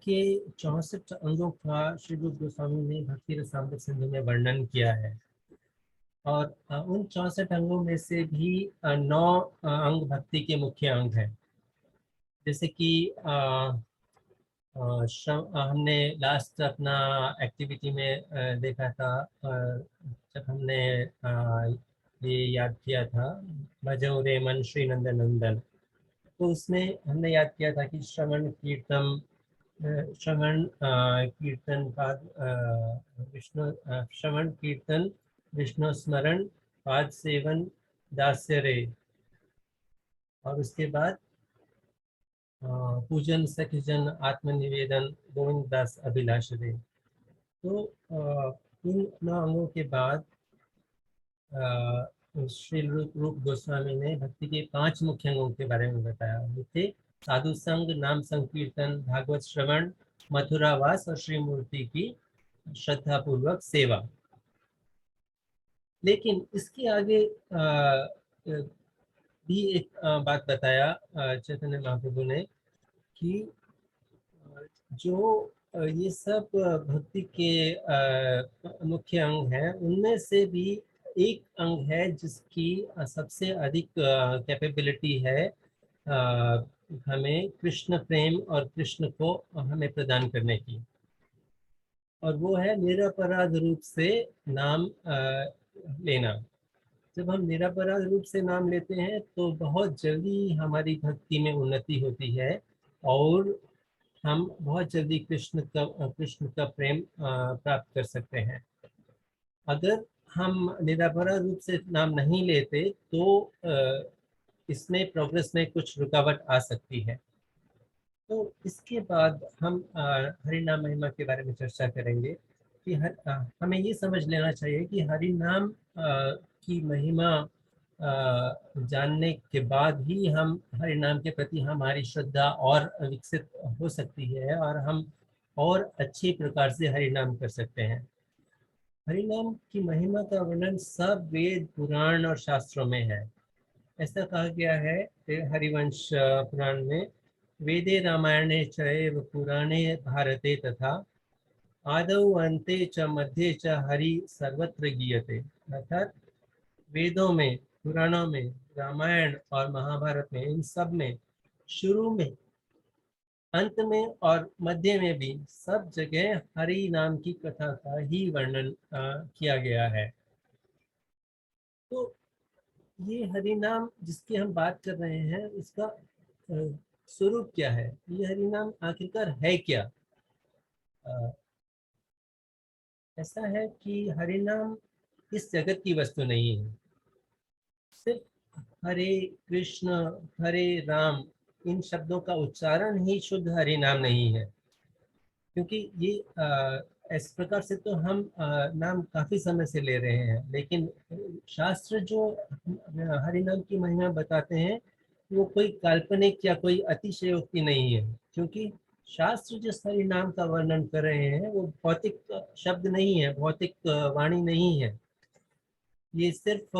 के 64 अंगों का श्री रूप गोस्वामी ने भक्ति रसामृत सिंधु में वर्णन किया है। और उन 64 अंगों में से भी 9 अंग भक्ति के मुख्य अंग हैं। जैसे कि हमने लास्ट अपना एक्टिविटी में देखा था, जब हमने ये याद किया था भजो रे मन श्री नंदन नंदन, तो उसमें हमने याद किया था कि श्रवण कीर्तन कीर्तन पाद विष्णु श्रवण कीर्तन विष्णु स्मरण पाद सेवन दास्य रे, और उसके बाद पूजन सखीजन आत्मनिवेदन गोविंद दास अभिलाष रे। तो इन 9 अंगों के बाद श्री रूप गोस्वामी ने भक्ति के 5 मुख्य अंगों के बारे में बताया। वो थे साधु संग, नाम संकीर्तन, भागवत श्रवण, मथुरावास और श्री मूर्ति की श्रद्धा पूर्वक सेवा। लेकिन इसके आगे भी एक बात बताया चैतन्य महाप्रभु ने कि जो ये सब भक्ति के मुख्य अंग हैं, उनमें से भी एक अंग है जिसकी सबसे अधिक कैपेबिलिटी है हमें कृष्ण प्रेम और कृष्ण को हमें प्रदान करने की, और वो है निरपराध रूप से नाम लेना। जब हम निरपराध रूप से नाम लेते हैं तो बहुत जल्दी हमारी भक्ति में उन्नति होती है और हम बहुत जल्दी कृष्ण का प्रेम प्राप्त कर सकते हैं। अगर हम निरपराध रूप से नाम नहीं लेते तो इसमें प्रोग्रेस में कुछ रुकावट आ सकती है। तो इसके बाद हम हरि नाम महिमा के बारे में चर्चा करेंगे कि हमें ये समझ लेना चाहिए कि हरि नाम की महिमा जानने के बाद ही हम हरि नाम के प्रति हमारी श्रद्धा और विकसित हो सकती है और हम और अच्छे प्रकार से हरि नाम कर सकते हैं। हरि नाम की महिमा का वर्णन सब वेद, पुराण और शास्त्रों में है। ऐसा कहा गया है हरिवंश पुराण में, वेदे रामायणे चैव पुराणे भारते तथा आदौ अन्ते च मध्ये च हरि सर्वत्र गीयते। अर्थात वेदों में, पुराणों में, रामायण और महाभारत में, इन सब में शुरू में, अंत में और मध्य में भी सब जगह हरि नाम की कथा का ही वर्णन किया गया है। तो ये हरि नाम जिसकी हम बात कर रहे हैं, उसका स्वरूप क्या है? ये हरि नाम आखिरकार है क्या? ऐसा है कि हरि नाम इस जगत की वस्तु नहीं है। सिर्फ हरे कृष्ण, हरे राम, इन शब्दों का उच्चारण ही शुद्ध हरि नाम नहीं है, क्योंकि ये इस प्रकार से तो हम नाम काफी समय से ले रहे हैं, लेकिन शास्त्र जो हरि नाम की महिमा बताते हैं वो कोई काल्पनिक या कोई अतिशयोक्ति नहीं है, क्योंकि शास्त्र जिस हरि नाम का वर्णन कर रहे हैं वो भौतिक शब्द नहीं है, भौतिक वाणी नहीं है। ये सिर्फ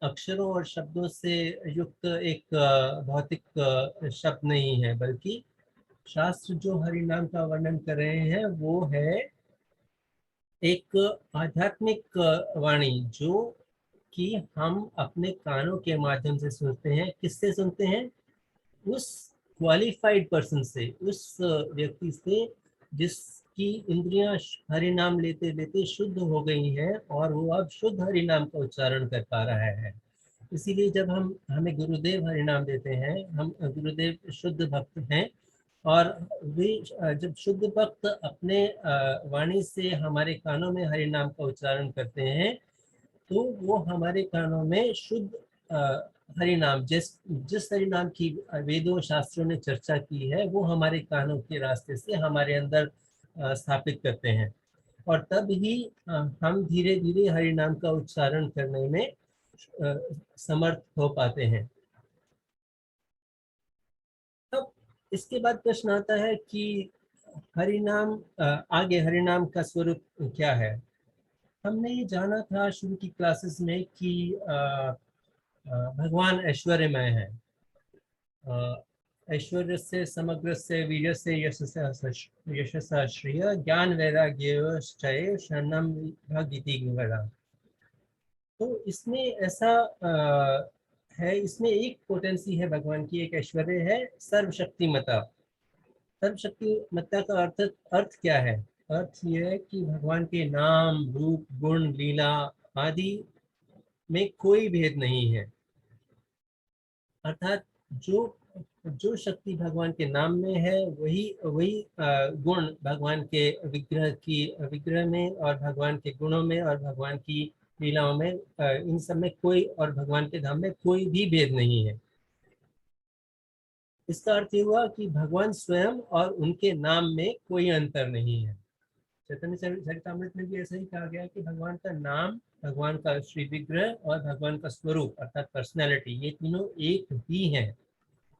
अक्षरों और शब्दों से युक्त एक भौतिक शब्द नहीं है, बल्कि शास्त्र जो हरि नाम का वर्णन कर रहे हैं वो है एक आध्यात्मिक वाणी, जो कि हम अपने कानों के माध्यम से सुनते हैं। किससे सुनते हैं? उस क्वालिफाइड पर्सन से, उस व्यक्ति से जिसकी इंद्रियां हरि नाम लेते लेते शुद्ध हो गई हैं और वो अब शुद्ध हरि नाम का उच्चारण कर पा रहा है। इसीलिए जब हम हमें गुरुदेव हरि नाम देते हैं, हम गुरुदेव शुद्ध भक्त हैं, और वे जब शुद्ध भक्त अपने वाणी से हमारे कानों में हरि नाम का उच्चारण करते हैं तो वो हमारे कानों में शुद्ध हरि नाम, जिस जिस हरि नाम की वेदों शास्त्रों ने चर्चा की है, वो हमारे कानों के रास्ते से हमारे अंदर स्थापित करते हैं, और तब ही हम धीरे धीरे हरि नाम का उच्चारण करने में समर्थ हो पाते हैं। तब इसके बाद प्रश्न आता है कि हरि नाम आगे हरि नाम का स्वरूप क्या है? हमने ये जाना था शुरू की क्लासेस में कि भगवान ऐश्वर्यमय है। ऐश्वर्यस्य समग्रस्य वीर्यस्य यशसा श्रिय ज्ञान वैराग्यश्चये शरणं भगिति गदा। तो इसमें ऐसा है, इसमें एक पोटेंसी है भगवान की, एक ऐश्वर्य है सर्वशक्तिमता। सर्वशक्तिमता का अर्थ क्या है? अर्थ ये है कि भगवान के नाम, रूप, गुण, लीला आदि में कोई भेद नहीं है। अर्थात जो जो शक्ति भगवान के नाम में है, वही वही गुण भगवान के विग्रह में और भगवान के गुणों में और भगवान की लीलाओं में, इन सब में कोई, और भगवान के धाम में कोई भी भेद नहीं है। इसका अर्थ ये हुआ कि भगवान स्वयं और उनके नाम में कोई अंतर नहीं है। चैतन्य चरितामृत में भी ऐसा ही कहा गया कि भगवान का नाम, भगवान का श्री विग्रह और भगवान का स्वरूप अर्थात पर्सनैलिटी, ये तीनों एक ही हैं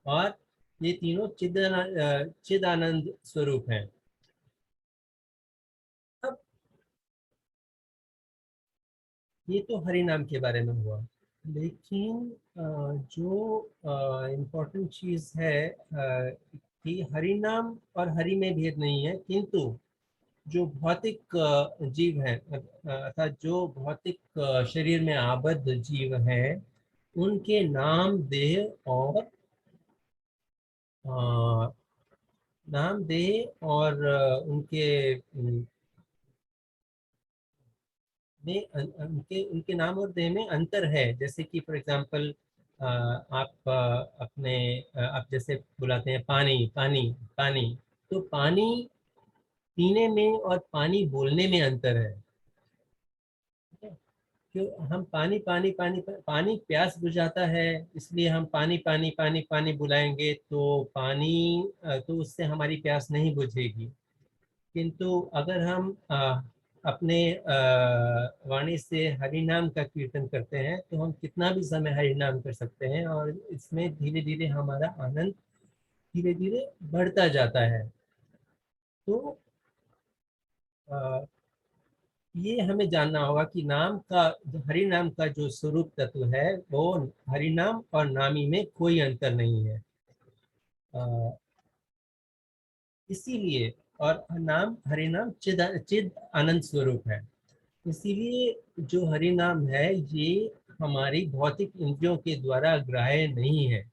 और ये तीनों चिदानंद स्वरूप हैं। अब ये तो हरि नाम के बारे में हुआ, लेकिन जो इम्पोर्टेंट चीज है कि हरि नाम और हरि में भेद नहीं है, किंतु जो भौतिक जीव है अर्थात जो भौतिक शरीर में आबद्ध जीव हैं, उनके नाम, देह और नाम, देह और उनके उनके उनके नाम और देह में अंतर है। जैसे कि फॉर एग्जांपल आप अपने आप जैसे बुलाते हैं पानी पानी पानी, तो पानी पीने में और पानी बोलने में अंतर है। क्यों हम पानी पानी पानी पानी प्यास बुझाता है, इसलिए हम पानी पानी पानी पानी बुलाएंगे तो पानी तो उससे हमारी प्यास नहीं बुझेगी। किंतु अगर हम अपने वाणी से हरि नाम का कीर्तन करते हैं तो हम कितना भी समय हरि नाम कर सकते हैं और इसमें धीरे धीरे हमारा आनंद धीरे धीरे बढ़ता जाता है। तो ये हमें जानना होगा कि नाम का, हरि नाम का जो स्वरूप तत्व है वो हरि नाम और नामी में कोई अंतर नहीं है। इसीलिए, और नाम, हरि नाम चिद आनंद स्वरूप है। इसीलिए जो हरि नाम है ये हमारी भौतिक इंद्रियों के द्वारा ग्राह्य नहीं है।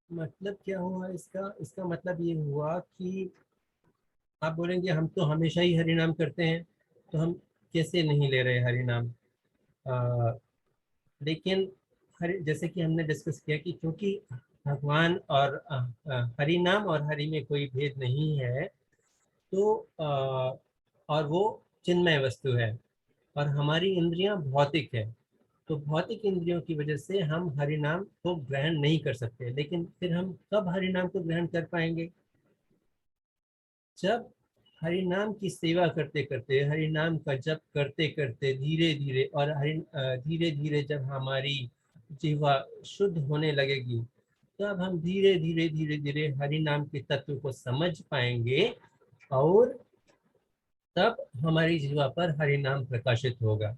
मतलब क्या हुआ इसका? इसका मतलब ये हुआ कि आप बोलेंगे हम तो हमेशा ही हरि नाम करते हैं, तो हम कैसे नहीं ले रहे हरि नाम? लेकिन जैसे कि हमने डिस्कस किया कि क्योंकि भगवान और हरि नाम और हरि में कोई भेद नहीं है, तो और वो चिन्मय वस्तु है और हमारी इंद्रियां भौतिक है, तो भौतिक इंद्रियों की वजह से हम हरि नाम को ग्रहण नहीं कर सकते। लेकिन फिर हम कब हरि नाम को ग्रहण कर पाएंगे? जब हरि नाम की सेवा करते करते, हरि नाम का जप करते करते धीरे धीरे और धीरे धीरे जब हमारी जीवा शुद्ध होने लगेगी, तब हम धीरे धीरे धीरे धीरे हरि नाम के तत्व को समझ पाएंगे और तब हमारी जीवा पर हरि नाम प्रकाशित होगा।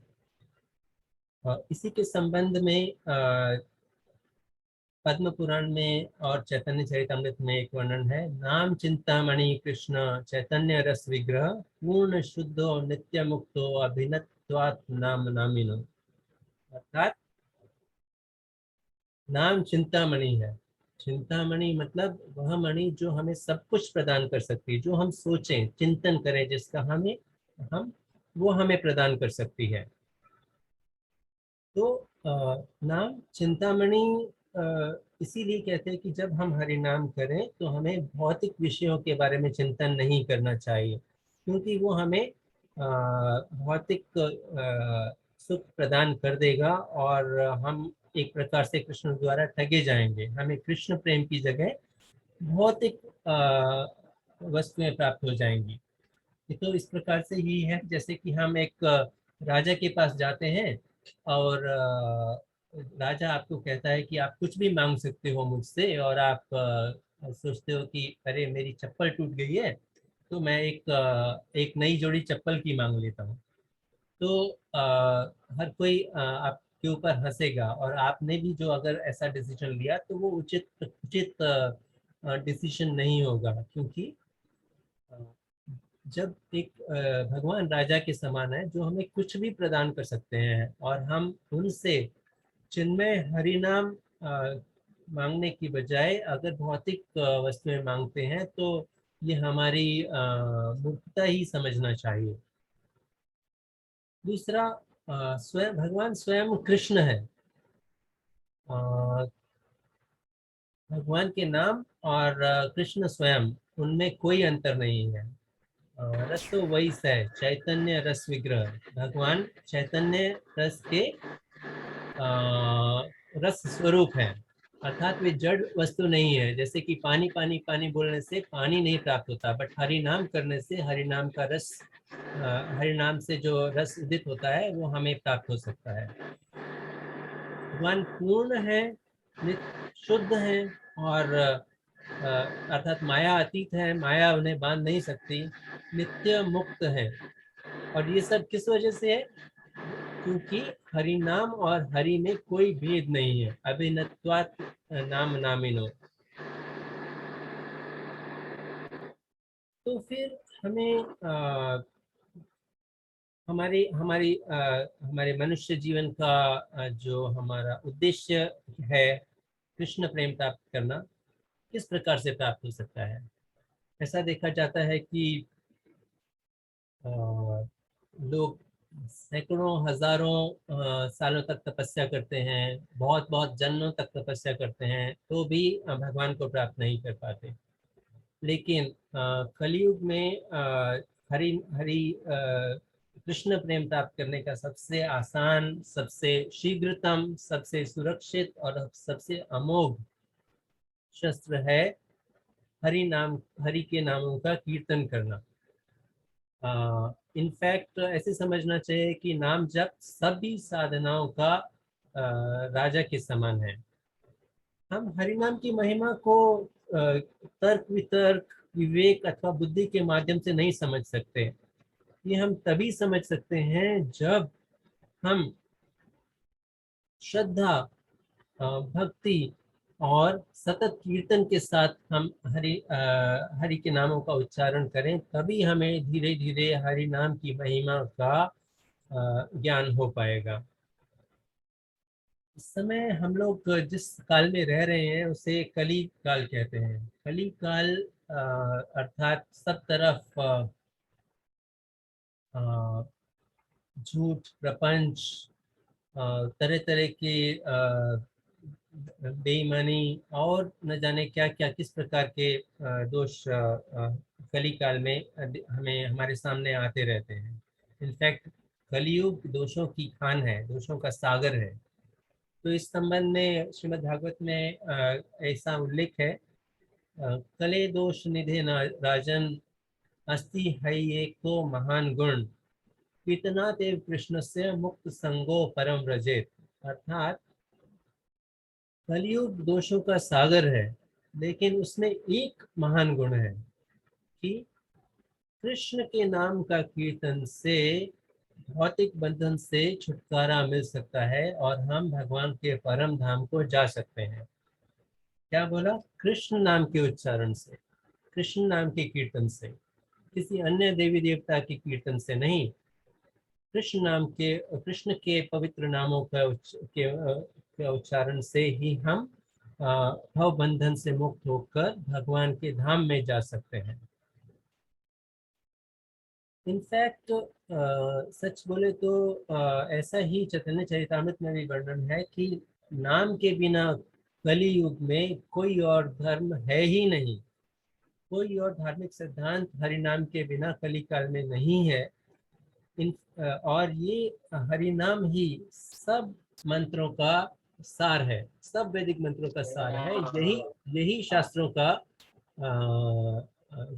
इसी के संबंध में पद्म पुराण में और चैतन्य चरितमृत में एक वर्णन है, नाम चिंतामणि कृष्ण चैतन्य रस विग्रह पूर्ण शुद्धो नित्य मुक्तो अभिनत्वात् नाम नामिनो। अर्थात नाम चिंतामणि है। चिंतामणि मतलब वह मणि जो हमें सब कुछ प्रदान कर सकती है, जो हम सोचें चिंतन करें जिसका हमें, हम वो हमें प्रदान कर सकती है। तो नाम चिंतामणि इसीलिए कहते हैं कि जब हम हरि नाम करें तो हमें भौतिक विषयों के बारे में चिंतन नहीं करना चाहिए, क्योंकि वो हमें भौतिक सुख प्रदान कर देगा और हम एक प्रकार से कृष्ण द्वारा ठगे जाएंगे। हमें कृष्ण प्रेम की जगह भौतिक वस्तुएं प्राप्त हो जाएंगी। तो इस प्रकार से ही है, जैसे कि हम एक राजा के पास जाते हैं और राजा आपको कहता है कि आप कुछ भी मांग सकते हो मुझसे, और आप सोचते हो कि अरे मेरी चप्पल टूट गई है तो मैं एक नई जोड़ी चप्पल की मांग लेता हूँ। तो हर कोई आप के ऊपर हंसेगा, और आपने भी जो अगर ऐसा डिसीजन लिया तो वो उचित उचित डिसीजन नहीं होगा, क्योंकि अ, जब एक भगवान राजा के समान है जो हमें कुछ भी प्रदान कर सकते हैं, और हम उनसे चिन्मय हरिनाम मांगने की बजाय अगर भौतिक वस्तुएं मांगते हैं, तो ये हमारी मूर्खता ही समझना चाहिए। दूसरा, स्वयं भगवान स्वयं कृष्ण है। अ, भगवान के नाम और कृष्ण स्वयं, उनमें कोई अंतर नहीं है। रस तो वही है, चैतन्य रस विग्रह। भगवान चैतन्य रस के रस स्वरूप है, अर्थात वे जड़ वस्तु नहीं है। जैसे कि पानी पानी पानी बोलने से पानी नहीं प्राप्त होता, बट हरि नाम करने से हरि नाम का रस, हरि नाम से जो रस उदित होता है वो हमें प्राप्त हो सकता है। भगवान पूर्ण है, शुद्ध है, और अर्थात माया अतीत है, माया उन्हें बांध नहीं सकती, नित्य मुक्त है। और ये सब किस वजह से है? क्योंकि हरि नाम और हरि में कोई भेद नहीं है, अभिन्नत्वात् नाम नामिनो। तो फिर हमें हमारी हमारी हमारे मनुष्य जीवन का जो हमारा उद्देश्य है, कृष्ण प्रेम प्राप्त करना, किस प्रकार से प्राप्त हो सकता है? ऐसा देखा जाता है कि लोग सैकड़ों हजारों सालों तक तपस्या करते हैं, बहुत बहुत जन्मों तक तपस्या करते हैं, तो भी भगवान को प्राप्त नहीं कर पाते। लेकिन कलयुग में हरि हरि कृष्ण प्रेम प्राप्त करने का सबसे आसान, सबसे शीघ्रतम, सबसे सुरक्षित और सबसे अमोघ शस्त्र है हरि नाम, हरि के नामों का कीर्तन करना। इनफैक्ट ऐसे समझना चाहिए कि नाम जप सभी साधनाओं का राजा के समान है। हम हरिनाम की महिमा को तर्क वितर्क, विवेक अथवा बुद्धि के माध्यम से नहीं समझ सकते। ये हम तभी समझ सकते हैं जब हम श्रद्धा, भक्ति और सतत कीर्तन के साथ हम हरि के नामों का उच्चारण करें, तभी हमें धीरे धीरे हरि नाम की महिमा का ज्ञान हो पाएगा। इस समय हम लोग जिस काल में रह रहे हैं उसे कली काल कहते हैं। कली काल अर्थात सब तरफ झूठ, प्रपंच, तरह तरह की बेईमानी और न जाने क्या क्या किस प्रकार के दोष कली काल में हमें हमारे सामने आते रहते हैं। इनफैक्ट कलयुग दोषों की खान है, दोषों का सागर है। तो इस संबंध में श्रीमद् भागवत में ऐसा उल्लेख है, कले दोष निधे राजन, अस्ति है एक तो महान गुण, कितना देव कृष्ण से मुक्त संगो परम व्रजेत। अर्थात कलयुग दोषों का सागर है, लेकिन उसमें एक महान गुण है कि कृष्ण के नाम का कीर्तन से भौतिक बंधन से छुटकारा मिल सकता है और हम भगवान के परम धाम को जा सकते हैं। क्या बोला? कृष्ण नाम के उच्चारण से, कृष्ण नाम के कीर्तन से, किसी अन्य देवी देवता के कीर्तन से नहीं। कृष्ण नाम के, कृष्ण के पवित्र नामों का के उच्चारण से ही हम भव बंधन से मुक्त होकर भगवान के धाम में जा सकते हैं। इनफैक्ट सच बोले तो ऐसा ही चैतन्य चरितामृत में भी वर्णन है कि नाम के बिना कली युग में कोई और धर्म है ही नहीं, कोई और धार्मिक सिद्धांत हरि नाम के बिना कली काल में नहीं है। और ये हरि नाम ही सब मंत्रों का सार है, सब वैदिक मंत्रों का सार है। यही यही शास्त्रों का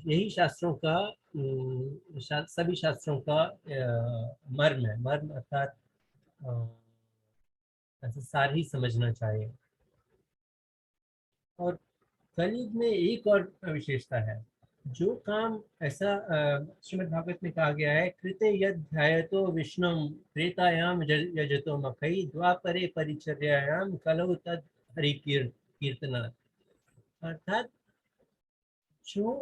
यही शास्त्रों का सभी शास्त्रों का मर्म है। मर्म अर्थात ऐसे सार ही समझना चाहिए। और कलयुग में एक और विशेषता है, जो काम ऐसा श्रीमद् भागवत में कहा गया है, कृते यद ध्यायतो विष्णुम त्रेतायाम यजतो मखई द्वापरे परिचर्यायाम कलौ तद हरि कीर्तनात्। अर्थात जो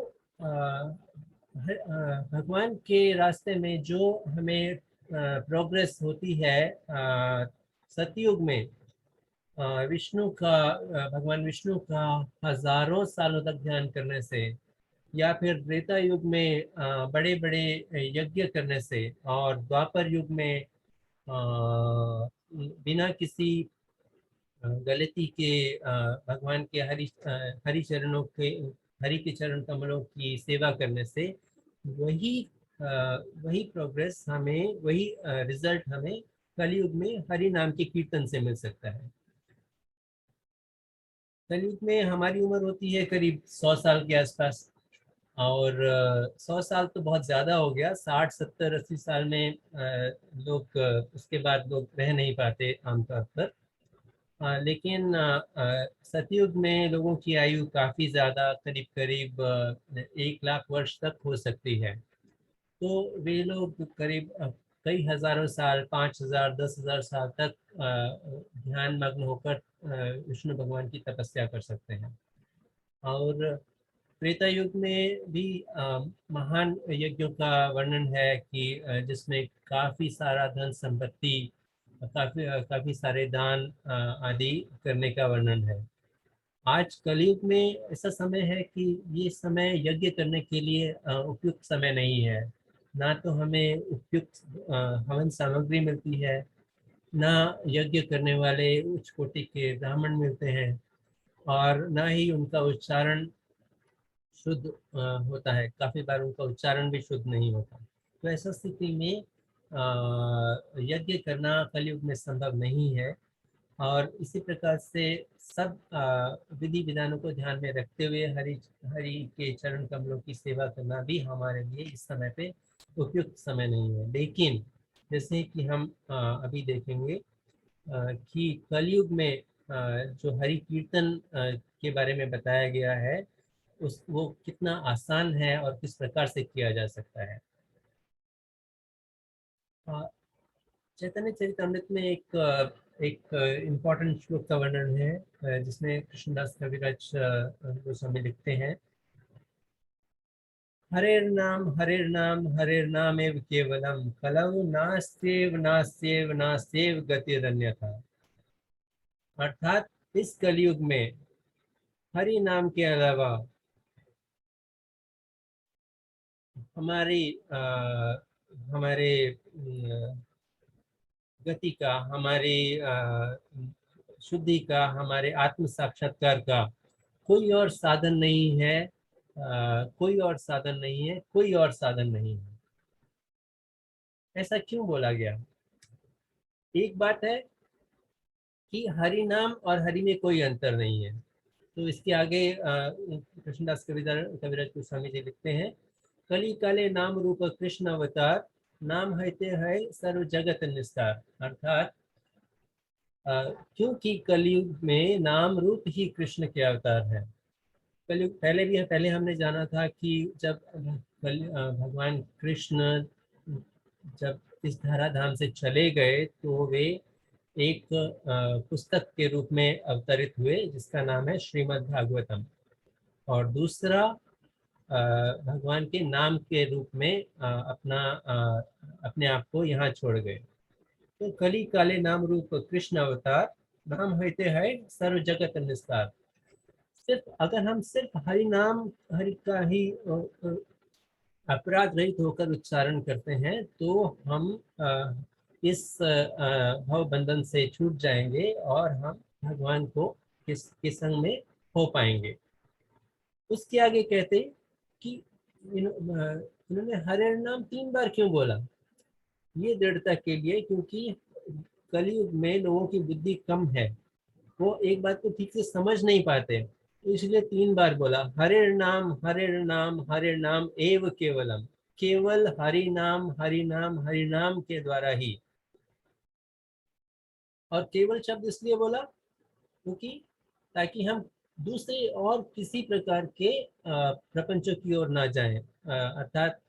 भगवान के रास्ते में जो हमें प्रोग्रेस होती है सतयुग में, विष्णु का भगवान विष्णु का हजारों सालों तक ध्यान करने से, या फिर त्रेता युग में बड़े बड़े यज्ञ करने से, और द्वापर युग में बिना किसी गलती के भगवान के हरि चरणों के, हरि के चरण कमलों की सेवा करने से वही वही प्रोग्रेस हमें, वही रिजल्ट हमें कलयुग में हरि नाम के कीर्तन से मिल सकता है। कलयुग में हमारी उम्र होती है करीब 100 साल के आसपास, और 100 साल तो बहुत ज़्यादा हो गया। 60 70 80 साल में लोग उसके बाद लोग रह नहीं पाते आमतौर पर। लेकिन सतयुग में लोगों की आयु काफ़ी ज़्यादा, करीब करीब 1 लाख वर्ष तक हो सकती है। तो वे लोग करीब कई हजारों साल, 5,000 10,000 साल तक ध्यान मग्न होकर विष्णु भगवान की तपस्या कर सकते हैं। और त्रेता युग में भी महान यज्ञों का वर्णन है कि जिसमें काफी सारा धन संपत्ति, काफी सारे दान आदि करने का वर्णन है। आज कलयुग में ऐसा समय है कि ये समय यज्ञ करने के लिए उपयुक्त समय नहीं है। ना तो हमें उपयुक्त हवन सामग्री मिलती है, ना यज्ञ करने वाले उच्च कोटि के ब्राह्मण मिलते हैं, और ना ही उनका उच्चारण शुद्ध होता है। काफी बार उनका उच्चारण भी शुद्ध नहीं होता। तो ऐसा स्थिति में यज्ञ करना कलयुग में संभव नहीं है। और इसी प्रकार से सब विधि विधानों को ध्यान में रखते हुए हरि हरि के चरण कमलों की सेवा करना भी हमारे लिए इस समय पे उपयुक्त समय नहीं है। लेकिन जैसे कि हम अभी देखेंगे कि कलयुग में जो हरि कीर्तन के बारे में बताया गया है, उस वो कितना आसान है और किस प्रकार से किया जा सकता है। अ, चैतन्य चरितमृत में एक इम्पोर्टेंट श्लोक का वर्णन है, जिसमें कृष्णदास कविराज गोस्वामी लिखते हैं, हरेर नाम एव केवलम कलौ नास्त्येव गतिरन्यथा। अर्थात इस कलयुग में हरि नाम के अलावा हमारी हमारे गति का, हमारे शुद्धि का, हमारे आत्म साक्षात्कार का कोई और साधन नहीं है। कोई और साधन नहीं है, कोई और साधन नहीं है। ऐसा क्यों बोला गया? एक बात है कि हरि नाम और हरि में कोई अंतर नहीं है। तो इसके आगे कृष्णदास कविराज गोस्वामी जी लिखते हैं, कली काले नाम रूप कृष्ण अवतार, नाम है सर्व जगत निस्तार। अर्थात क्योंकि कलयुग में नाम रूप ही कृष्ण के अवतार है। कलयुग पहले हमने जाना था कि जब भगवान कृष्ण जब इस धराधाम से चले गए तो वे एक पुस्तक के रूप में अवतरित हुए, जिसका नाम है श्रीमद् भागवतम। और दूसरा भगवान के नाम के रूप में अपने आप को यहाँ छोड़ गए। तो कली काले नाम रूप कृष्ण अवतार, नाम होते है सर्व जगत निस्तार। सिर्फ अगर हम सिर्फ हरि नाम, हरि का ही अपराध रहित होकर उच्चारण करते हैं तो हम इस भव बंधन से छूट जाएंगे और हम भगवान को के संग में हो पाएंगे। उसके आगे कहते कि इन्होंने हरे नाम 3 बार क्यों बोला? ये दृढ़ता के लिए, क्योंकि कलयुग में लोगों की बुद्धि कम है, वो एक बात को ठीक से समझ नहीं पाते, तो इसलिए 3 बार बोला, हरे नाम एव केवलम। केवल हरि नाम के द्वारा ही। और केवल शब्द इसलिए बोला क्योंकि ताकि हम दूसरे और किसी प्रकार के प्रपंचों की ओर ना जाएं। अर्थात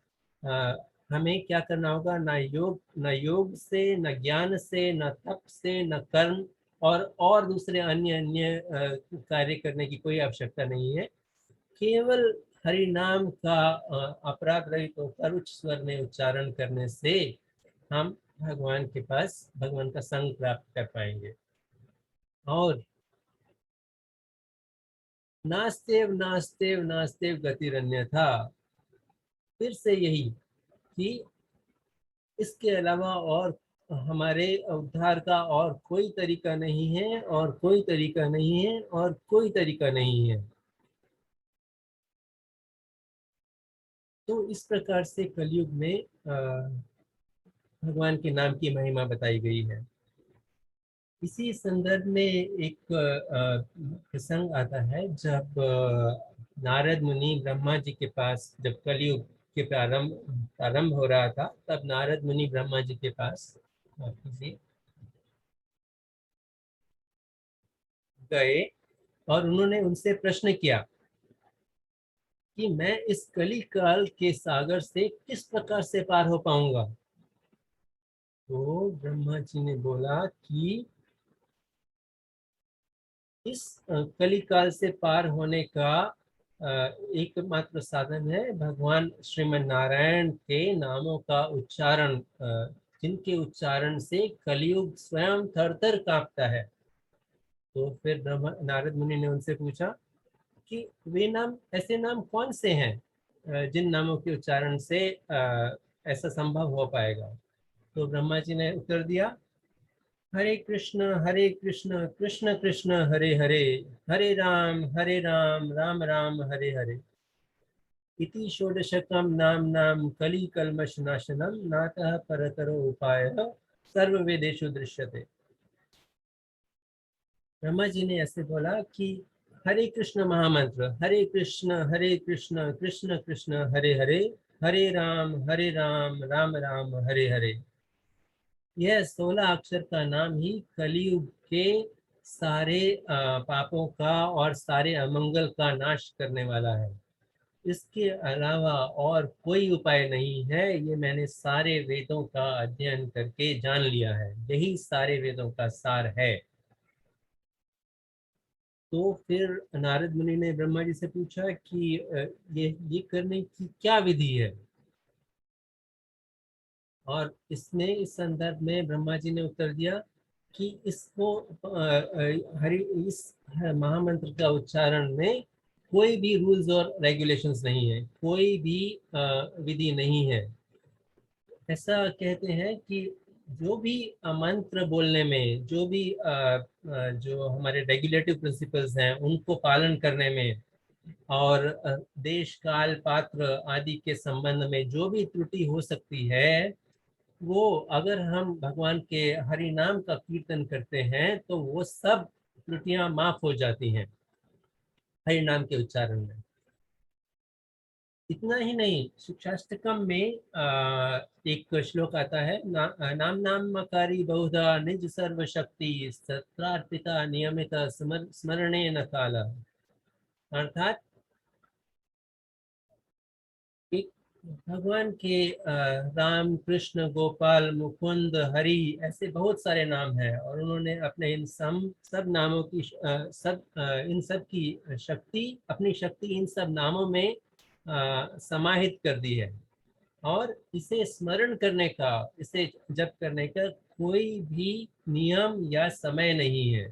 हमें क्या करना होगा, न योग से, न ज्ञान से, न तप से, न कर्म और दूसरे अन्य अन्य कार्य करने की कोई आवश्यकता नहीं है। केवल हरि नाम का अपराध रहित होकर उच्च स्वर में उच्चारण करने से हम भगवान के पास भगवान का संग प्राप्त कर पाएंगे। और नास्तेव नास्तेव नास्तेव गतिरन्यथा, फिर से यही कि इसके अलावा और हमारे उद्धार का और कोई तरीका नहीं है, और कोई तरीका नहीं है, और कोई तरीका नहीं है। तो इस प्रकार से कलयुग में भगवान के नाम की महिमा बताई गई है। इसी संदर्भ में एक प्रसंग आता है, जब नारद मुनि ब्रह्मा जी के पास, जब कलयुग के प्रारंभ हो रहा था, तब नारद मुनि ब्रह्मा जी के पास गए और उन्होंने उनसे प्रश्न किया कि मैं इस कली काल के सागर से किस प्रकार से पार हो पाऊंगा। तो ब्रह्मा जी ने बोला कि इस कली काल से पार होने का एकमात्र साधन है भगवान श्रीमन नारायण के नामों का उच्चारण, जिनके उच्चारण से कलयुग स्वयं थर थर कांपता है। तो फिर ब्रह्मा नारद मुनि ने उनसे पूछा कि वे नाम, ऐसे नाम कौन से हैं जिन नामों के उच्चारण से ऐसा संभव हो पाएगा। तो ब्रह्मा जी ने उत्तर दिया, हरे कृष्ण कृष्ण कृष्ण हरे हरे, हरे राम राम राम हरे हरे, इति षोडशकं नाम नाम कली कल्मष नाशनम नातः परतरो उपायः सर्ववेदेषु दृश्यते। ब्रह्मा जी ने ऐसे बोला कि हरे कृष्ण महामंत्र, हरे कृष्ण कृष्ण कृष्ण हरे हरे, हरे राम राम राम हरे हरे, यह 16 अक्षर का नाम ही कलयुग के सारे पापों का और सारे अमंगल का नाश करने वाला है। इसके अलावा और कोई उपाय नहीं है। ये मैंने सारे वेदों का अध्ययन करके जान लिया है, यही सारे वेदों का सार है। तो फिर नारद मुनि ने ब्रह्मा जी से पूछा कि ये करने की क्या विधि है। और इसने इस संदर्भ में ब्रह्मा जी ने उत्तर दिया कि इसको हरि इस महामंत्र का उच्चारण में कोई भी रूल्स और रेगुलेशंस नहीं है, कोई भी विधि नहीं है। ऐसा कहते हैं कि जो भी मंत्र बोलने में, जो भी जो हमारे रेगुलेटिव प्रिंसिपल्स हैं उनको पालन करने में, और देश काल पात्र आदि के संबंध में जो भी त्रुटि हो सकती है, वो अगर हम भगवान के हरि नाम का कीर्तन करते हैं तो वो सब त्रुटियां माफ हो जाती हैं हरि नाम के उच्चारण में। इतना ही नहीं, शिक्षाष्टकम में एक श्लोक आता है, नाम नाम मकारी बहुधा निज सर्व शक्ति सत्रार्पिता नियमित स्मरणे न काला। अर्थात एक भगवान के राम कृष्ण गोपाल मुकुंद हरि ऐसे बहुत सारे नाम हैं, और उन्होंने अपने इन सब नामों की इन सब की शक्ति, अपनी शक्ति इन सब नामों में समाहित कर दी है। और इसे स्मरण करने का, इसे जप करने का कोई भी नियम या समय नहीं है।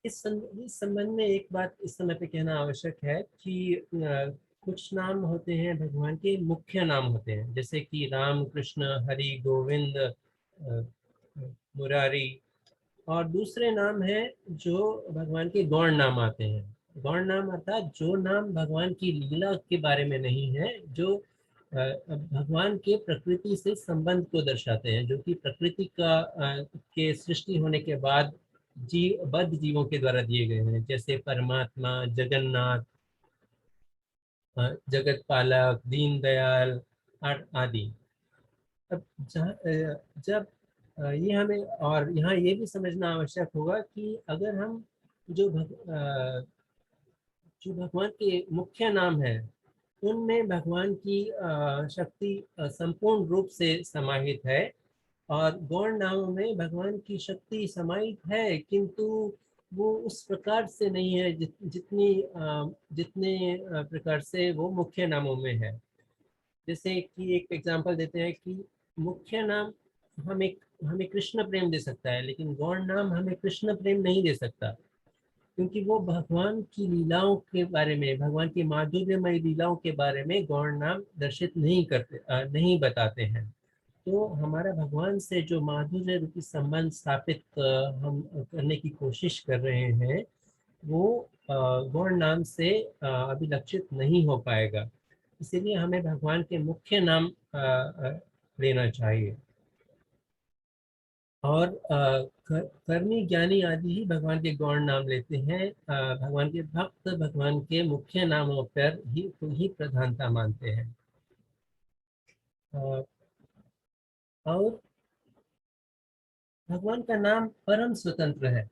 इस संबंध में एक बात इस समय पे कहना आवश्यक है कि कुछ नाम होते हैं भगवान के मुख्य नाम होते हैं, जैसे कि राम कृष्ण हरि गोविंद मुरारी। और दूसरे नाम है जो भगवान के गौण नाम आते हैं। गौण नाम अर्थात जो नाम भगवान की लीला के बारे में नहीं है, जो भगवान के प्रकृति से संबंध को दर्शाते हैं, जो कि प्रकृति का के सृष्टि होने के बाद बद्ध जीवों के द्वारा दिए गए हैं, जैसे परमात्मा, जगन्नाथ, जगत पालक, दीन दयाल आदि। अब जब ये हमें, और यहाँ ये भी समझना आवश्यक होगा कि अगर हम जो जो भगवान के मुख्य नाम है उनमें भगवान की शक्ति संपूर्ण रूप से समाहित है, और गौण नामों में भगवान की शक्ति समाहित है, किंतु वो उस प्रकार से नहीं है जितने प्रकार से वो मुख्य नामों में है। जैसे कि एक एग्जांपल देते हैं कि मुख्य नाम हमें कृष्ण प्रेम दे सकता है, लेकिन गौण नाम हमें कृष्ण प्रेम नहीं दे सकता, क्योंकि वो भगवान की लीलाओं के बारे में, भगवान की माधुर्यमय लीलाओं के बारे में गौण नाम दर्शित नहीं करते, नहीं बताते हैं। तो हमारा भगवान से जो माधुर्य रूपी संबंध स्थापित हम करने की कोशिश कर रहे हैं, वो गौण नाम से अभिलक्षित नहीं हो पाएगा। इसीलिए हमें भगवान के मुख्य नाम लेना चाहिए, और कर्मी ज्ञानी आदि ही भगवान के गौण नाम लेते हैं। भगवान के भक्त भगवान के मुख्य नामों पर ही प्रधानता मानते हैं। और भगवान का नाम परम स्वतंत्र है।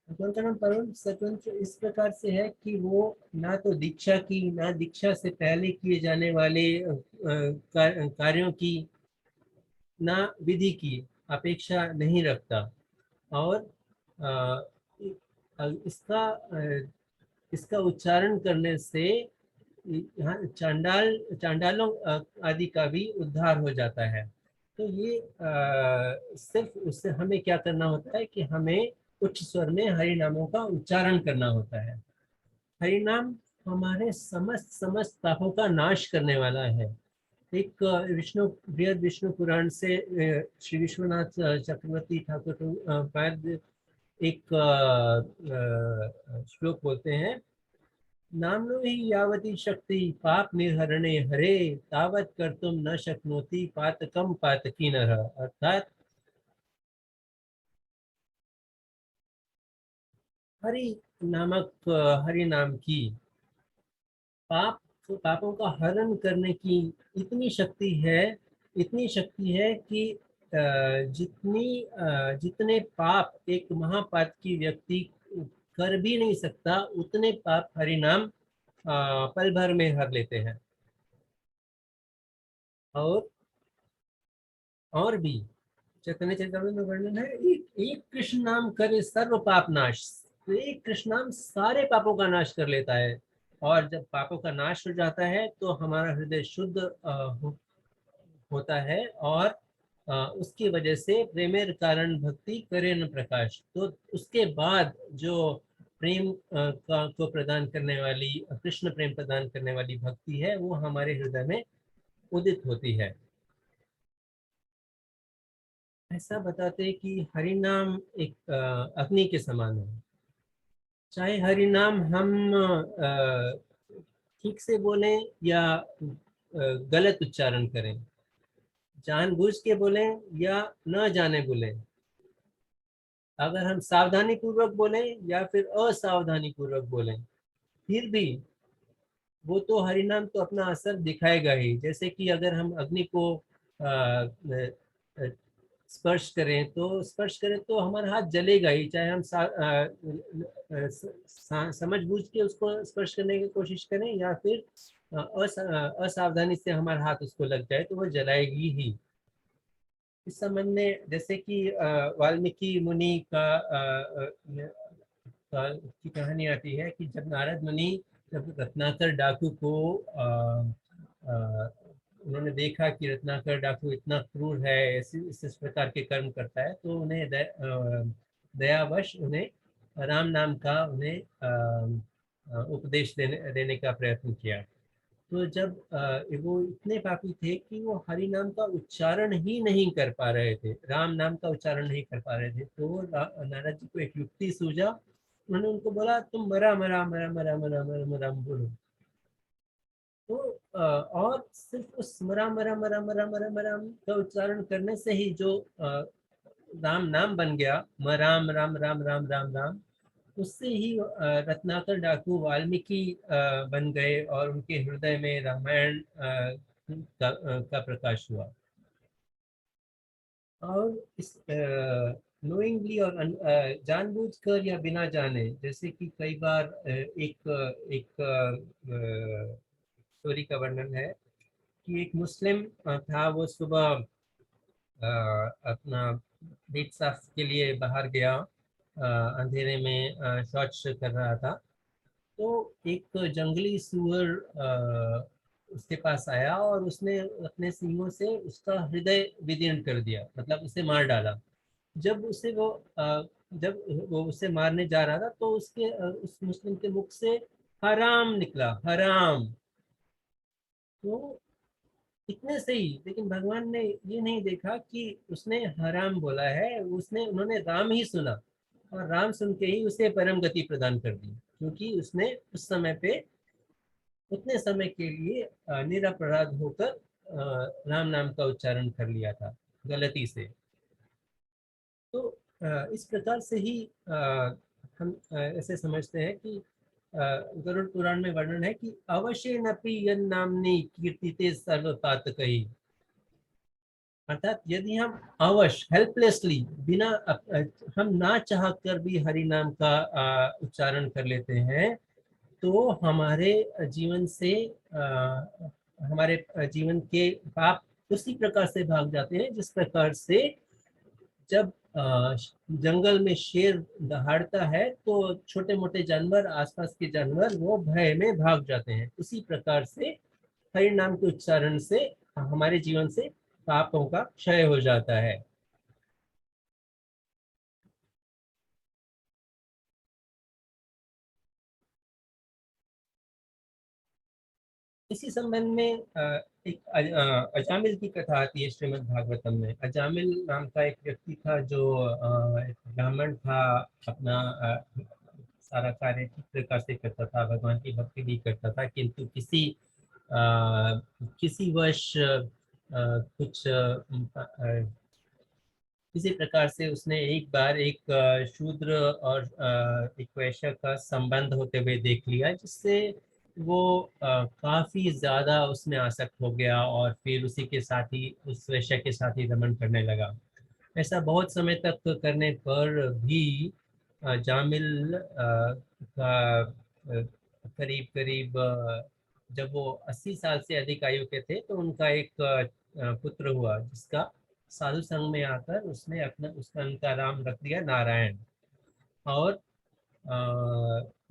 भगवान का नाम परम स्वतंत्र इस प्रकार से है कि वो ना तो दीक्षा की, ना दीक्षा से पहले किए जाने वाले कार्यों की, ना विधि की अपेक्षा नहीं रखता। और अ, इसका इसका उच्चारण करने से यहाँ चांडालों आदि का भी उद्धार हो जाता है। तो ये सिर्फ उससे हमें क्या करना होता है कि हमें उच्च स्वर में हरि नामों का उच्चारण करना होता है। हरि नाम हमारे समस्त समस्त पापों का नाश करने वाला है। एक बृहद विष्णु पुराण से श्री विश्वनाथ चक्रवर्ती ठाकुर पाद एक श्लोक बोलते हैं, नाम्नो हि यावती शक्ति पाप निर्हरणे हरे, तावत कर्तुम न शक्नोति पातकम पातकीनः। अर्थात हरि नामक हरि नाम की पाप पापों का हरण करने की इतनी शक्ति है, इतनी शक्ति है कि जितने पाप एक महापातकी व्यक्ति कर भी नहीं सकता, उतने पाप हरि नाम पल भर में हर लेते हैं। और और भी चैतन्य चरितामृत में वर्णन है, एक कृष्ण नाम करे सर्व पाप नाश। तो एक कृष्ण नाम सारे पापों का नाश कर लेता है, और जब पापों का नाश हो जाता है तो हमारा हृदय शुद्ध होता है, और उसकी वजह से प्रेमेर कारण भक्ति करे न प्रकाश। तो उसके बाद जो प्रेम को प्रदान करने वाली, कृष्ण प्रेम प्रदान करने वाली भक्ति है, वो हमारे हृदय में उदित होती है। ऐसा बताते हैं कि हरि नाम एक अग्नि के समान है। चाहे हरि नाम हम ठीक से बोलें या गलत उच्चारण करें, जानबूझ के बोलें या न जाने बोलें, अगर हम सावधानी पूर्वक बोलें या फिर असावधानी पूर्वक बोलें, फिर भी वो तो हरि नाम तो अपना असर दिखाएगा ही। जैसे कि अगर हम अग्नि को स्पर्श करें तो हमारा हाथ जलेगा ही, चाहे हम समझ बूझ के उसको स्पर्श करने की कोशिश करें या फिर असावधानी से हमारा हाथ उसको लग जाए तो वो जलाएगी ही। इस संबंध में जैसे कि वाल्मीकि मुनि की कहानी आती है कि जब नारद मुनि, जब रत्नाकर डाकू को उन्होंने देखा कि रत्नाकर डाकू इतना क्रूर है, इस प्रकार के कर्म करता है, तो उन्हें दयावश उन्हें राम नाम का उन्हें उपदेश देने का प्रयत्न किया। तो जब वो इतने पापी थे कि वो हरि नाम का उच्चारण ही नहीं कर पा रहे थे, राम नाम का उच्चारण नहीं कर पा रहे थे, तो नारद जी को एक युक्ति सूझा। उन्होंने उनको बोला, तुम मरा मरा मरा मरा मरा मरा मरा बोलो। तो और सिर्फ उस मरा मरा मरा मरा मरा मरा का उच्चारण करने से ही जो राम नाम बन गया, राम राम राम राम राम राम, उससे ही रत्नाकर डाकू वाल्मीकि बन गए, और उनके हृदय में रामायण का प्रकाश हुआ। और इस नोइंगली और जानबूझकर या बिना जाने, जैसे कि कई बार एक स्टोरी का वर्णन है कि एक मुस्लिम था, वो सुबह अपना पेट साफ के लिए बाहर गया, अंधेरे में शौच कर रहा था। तो एक जंगली सुअर उसके पास आया और उसने अपने सींगों से उसका हृदय विदीर्ण कर दिया, मतलब उसे मार डाला। जब उसे वो जब वो उसे मारने जा रहा था तो उसके उस मुस्लिम के मुख से हराम निकला, हराम। तो इतने से ही, लेकिन भगवान ने ये नहीं देखा कि उसने हराम बोला है, उसने उन्होंने राम ही सुना, और राम सुन के ही उसे परम गति प्रदान कर दी, क्योंकि उसने उस समय पे उतने समय के लिए निरपराध होकर राम नाम का उच्चारण कर लिया था गलती से। तो इस प्रकार से ही हम ऐसे समझते हैं कि गरुड़ पुराण में वर्णन है कि अवश्य नपि यन नामनी कीर्तिते सर्वपात कही। अर्थात यदि हम अवश्य हेल्पलेसली बिना हम ना चाह कर भी हरि नाम का उच्चारण कर लेते हैं, तो हमारे जीवन से हमारे जीवन के पाप उसी प्रकार से भाग जाते हैं जिस प्रकार से जब जंगल में शेर दहाड़ता है तो छोटे मोटे जानवर, आसपास के जानवर, वो भय में भाग जाते हैं। उसी प्रकार से हरि नाम के उच्चारण से हमारे जीवन से पापों का क्षय हो जाता है। इसी संबंध में एक अजामिल की कथा आती है श्रीमद् भागवतम में। अजामिल नाम का एक व्यक्ति था जो एक ब्राह्मण था, अपना सारा कार्य ठीक प्रकार से करता था, भगवान की भक्ति भी करता था, किंतु किसी वर्ष कुछ इसी प्रकार से उसने एक बार एक शूद्र और एक वैश्य का संबंध होते हुए देख लिया, जिससे वो काफी ज्यादा उसमें आसक्त हो गया और फिर उसी के साथ ही, उस वैश्य के साथ ही रमण करने लगा। ऐसा बहुत समय तक करने पर भी जामिल का करीब करीब जब वो 80 साल से अधिक आयु के थे, तो उनका एक पुत्र हुआ, जिसका साधु संघ में आकर उसने अपना उसका उनका नाम रख दिया नारायण। और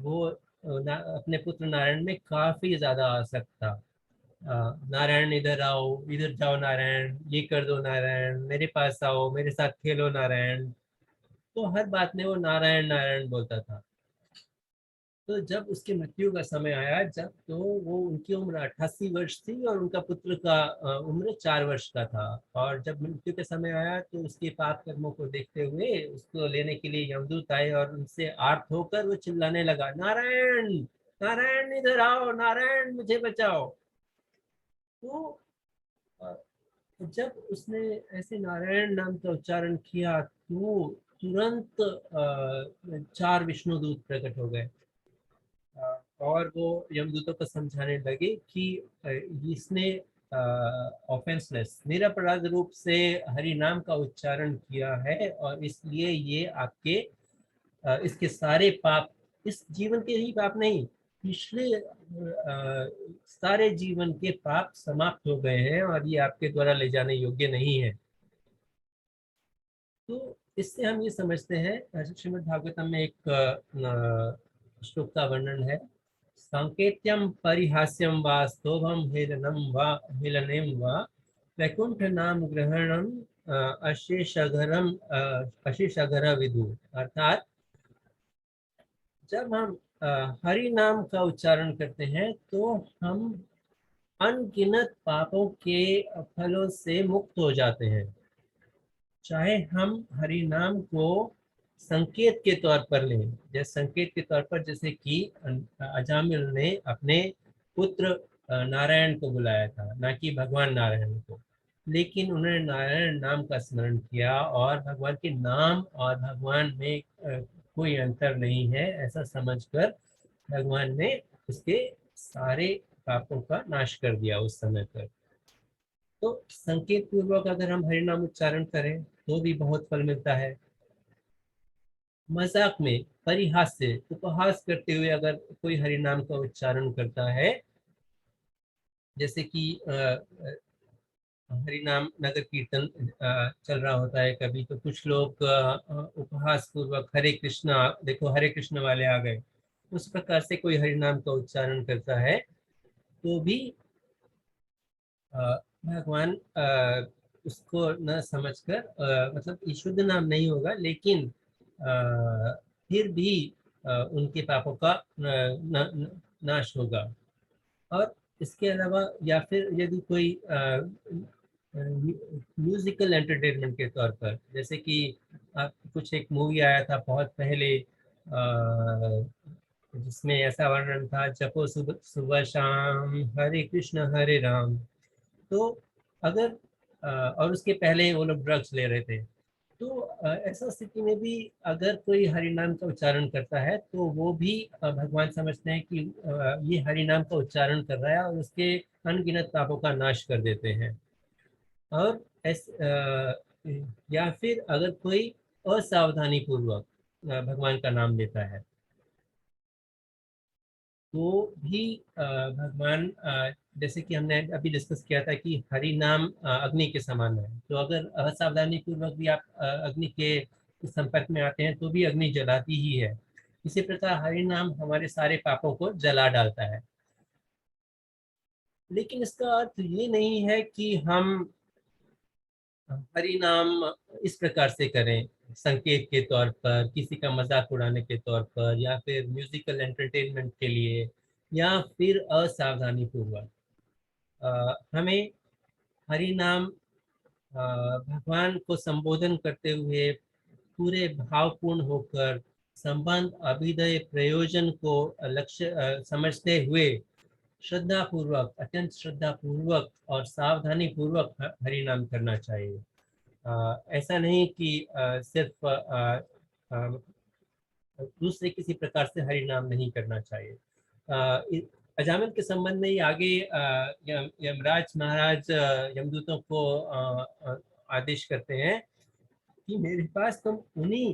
वो अपने पुत्र नारायण में काफी ज्यादा आसक्त था। नारायण इधर आओ, इधर जाओ नारायण, ये कर दो नारायण, मेरे पास आओ, मेरे साथ खेलो नारायण। तो हर बात में वो नारायण नारायण बोलता था। तो जब उसकी मृत्यु का समय आया, जब तो वो उनकी उम्र 88 वर्ष थी और उनका पुत्र का उम्र 4 वर्ष का था। और जब मृत्यु के समय आया तो उसके पाप कर्मों को देखते हुए उसको लेने के लिए यमदूत आए और उनसे आर्त होकर वो चिल्लाने लगा, नारायण, नारायण इधर आओ, नारायण मुझे बचाओ। तो अ, जब उसने ऐसे नारायण नाम का उच्चारण किया तो तुरंत 4 विष्णु दूत प्रकट हो गए। और वो यमदूतों को समझाने लगे कि इसने ऑफेंसलेस, निरपराध रूप से हरि नाम का उच्चारण किया है, और इसलिए ये आपके इसके सारे पाप, इस जीवन के ही पाप नहीं, पिछले सारे जीवन के पाप समाप्त हो गए हैं और ये आपके द्वारा ले जाने योग्य नहीं है। तो इससे हम ये समझते हैं, श्रीमद् भागवतम में एक श्लोक का वर्णन है, सांकेत्यम परिहास्यम वा स्तोभम हेलनम वा हेलनेम वा वैकुंठ नाम ग्रहणम अशेषघरम अशेषघर विदु। अर्थात जब हम हरि नाम का उच्चारण करते हैं तो हम अनगिनत पापों के फलों से मुक्त हो जाते हैं। चाहे हम हरि नाम को संकेत के तौर पर लें, जैसे संकेत के तौर पर, जैसे कि अजामिल ने अपने पुत्र नारायण को बुलाया था, ना कि भगवान नारायण को, लेकिन उन्होंने नारायण नाम का स्मरण किया और भगवान के नाम और भगवान में कोई अंतर नहीं है ऐसा समझकर भगवान ने उसके सारे पापों का नाश कर दिया उस समय पर। तो संकेत पूर्वक अगर हम हरि नाम उच्चारण करें तो भी बहुत फल मिलता है। मजाक में, परिहास से, उपहास करते हुए अगर कोई हरि नाम का उच्चारण करता है, जैसे कि हरि नाम नगर कीर्तन चल रहा होता है कभी, तो कुछ लोग उपहास पूर्वक हरे कृष्णा, देखो हरे कृष्ण वाले आ गए, उस प्रकार से कोई हरि नाम का उच्चारण करता है तो भी भगवान उसको न समझकर, मतलब ये शुद्ध नाम नहीं होगा, लेकिन फिर भी उनके पापों का नाश होगा। और इसके अलावा, या फिर यदि कोई म्यूजिकल एंटरटेनमेंट के तौर पर, जैसे कि कुछ एक मूवी आया था बहुत पहले, जिसमें ऐसा वर्णन था, जपो सुबह सुबह शाम हरे कृष्ण हरे राम। तो अगर और उसके पहले वो लोग ड्रग्स ले रहे थे, तो ऐसा स्थिति में भी अगर कोई हरि नाम का उच्चारण करता है तो वो भी भगवान समझते हैं कि ये हरि नाम का उच्चारण कर रहा है और उसके अनगिनत पापों का नाश कर देते हैं। और या फिर अगर कोई असावधानी पूर्वक भगवान का नाम लेता है तो भी भगवान, जैसे कि हमने अभी डिस्कस किया था कि हरि नाम अग्नि के समान है, तो अगर असावधानी पूर्वक भी आप अग्नि के संपर्क में आते हैं तो भी अग्नि जलाती ही है। इसी प्रकार हरि नाम हमारे सारे पापों को जला डालता है। लेकिन इसका अर्थ ये नहीं है कि हम हरि नाम इस प्रकार से करें, संकेत के तौर पर, किसी का मजाक उड़ाने के तौर पर, या फिर म्यूजिकल एंटरटेनमेंट के लिए, या फिर असावधानी पूर्वक। हमें हरि नाम भगवान को संबोधन करते हुए पूरे भावपूर्ण होकर, संबंध, अभिदय, प्रयोजन को लक्ष्य समझते हुए, श्रद्धा पूर्वक, अत्यंत श्रद्धा पूर्वक और सावधानी पूर्वक हरि नाम करना चाहिए। ऐसा नहीं कि सिर्फ दूसरे किसी प्रकार से हरि नाम नहीं करना चाहिए। अजामिल के संबंध में ही आगे यमराज महाराज यमदूतों को आदेश करते हैं कि मेरे पास तुम उन्हीं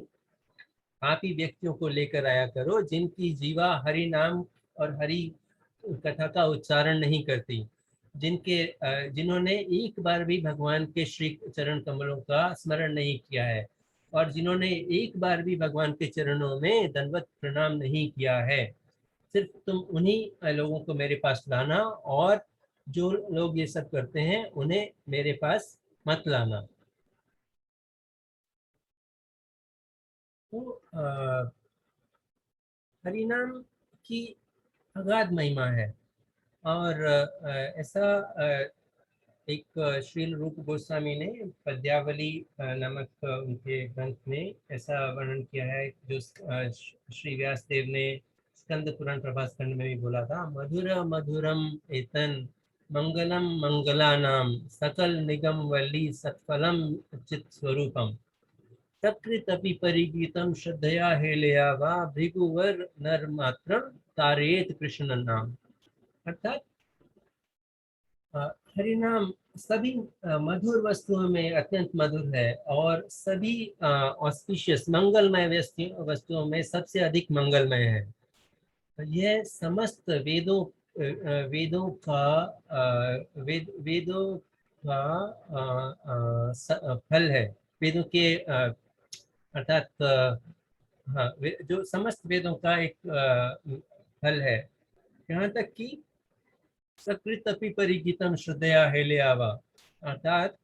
पापी व्यक्तियों को लेकर आया करो जिनकी जीवा हरि नाम और हरि कथा का उच्चारण नहीं करती, जिन्होंने एक बार भी भगवान के श्री चरण कमलों का स्मरण नहीं किया है, और जिन्होंने एक बार भी भगवान के चरणों में दंडवत प्रणाम नहीं किया है। सिर्फ तुम उन्हीं लोगों को मेरे पास लाना, और जो लोग ये सब करते हैं उन्हें मेरे पास मत लाना। तो हरिनाम की अगाध महिमा है। और ऐसा एक श्रील रूप गोस्वामी ने पद्यावली नामक उनके ग्रंथ में ऐसा वर्णन किया है, जो श्री व्यासदेव ने स्कंद पुराण प्रभास खंड में भी बोला था, मधुर मधुरम एतन मंगलम मंगलानाम सकल निगम वल्ली सत्फलम चित स्वरूपम तकृतपि परिगीतम श्रद्धया हेलया वा भृगुवर नर मात्रम तारेत कृष्ण नाम। अर्थात हरिनाम सभी मधुर वस्तुओं में अत्यंत मधुर है, और सभी ऑस्पिशियस मंगलमय वस्तुओं में सबसे अधिक मंगलमय है। यह समस्त वेदों वेदों का वेदों का फल है। वेदों के अर्थात हाँ, जो समस्त वेदों का एक फल है। यहाँ तक कि सकृत अपि परिगीतम श्रद्धया हेलयावा, अर्थात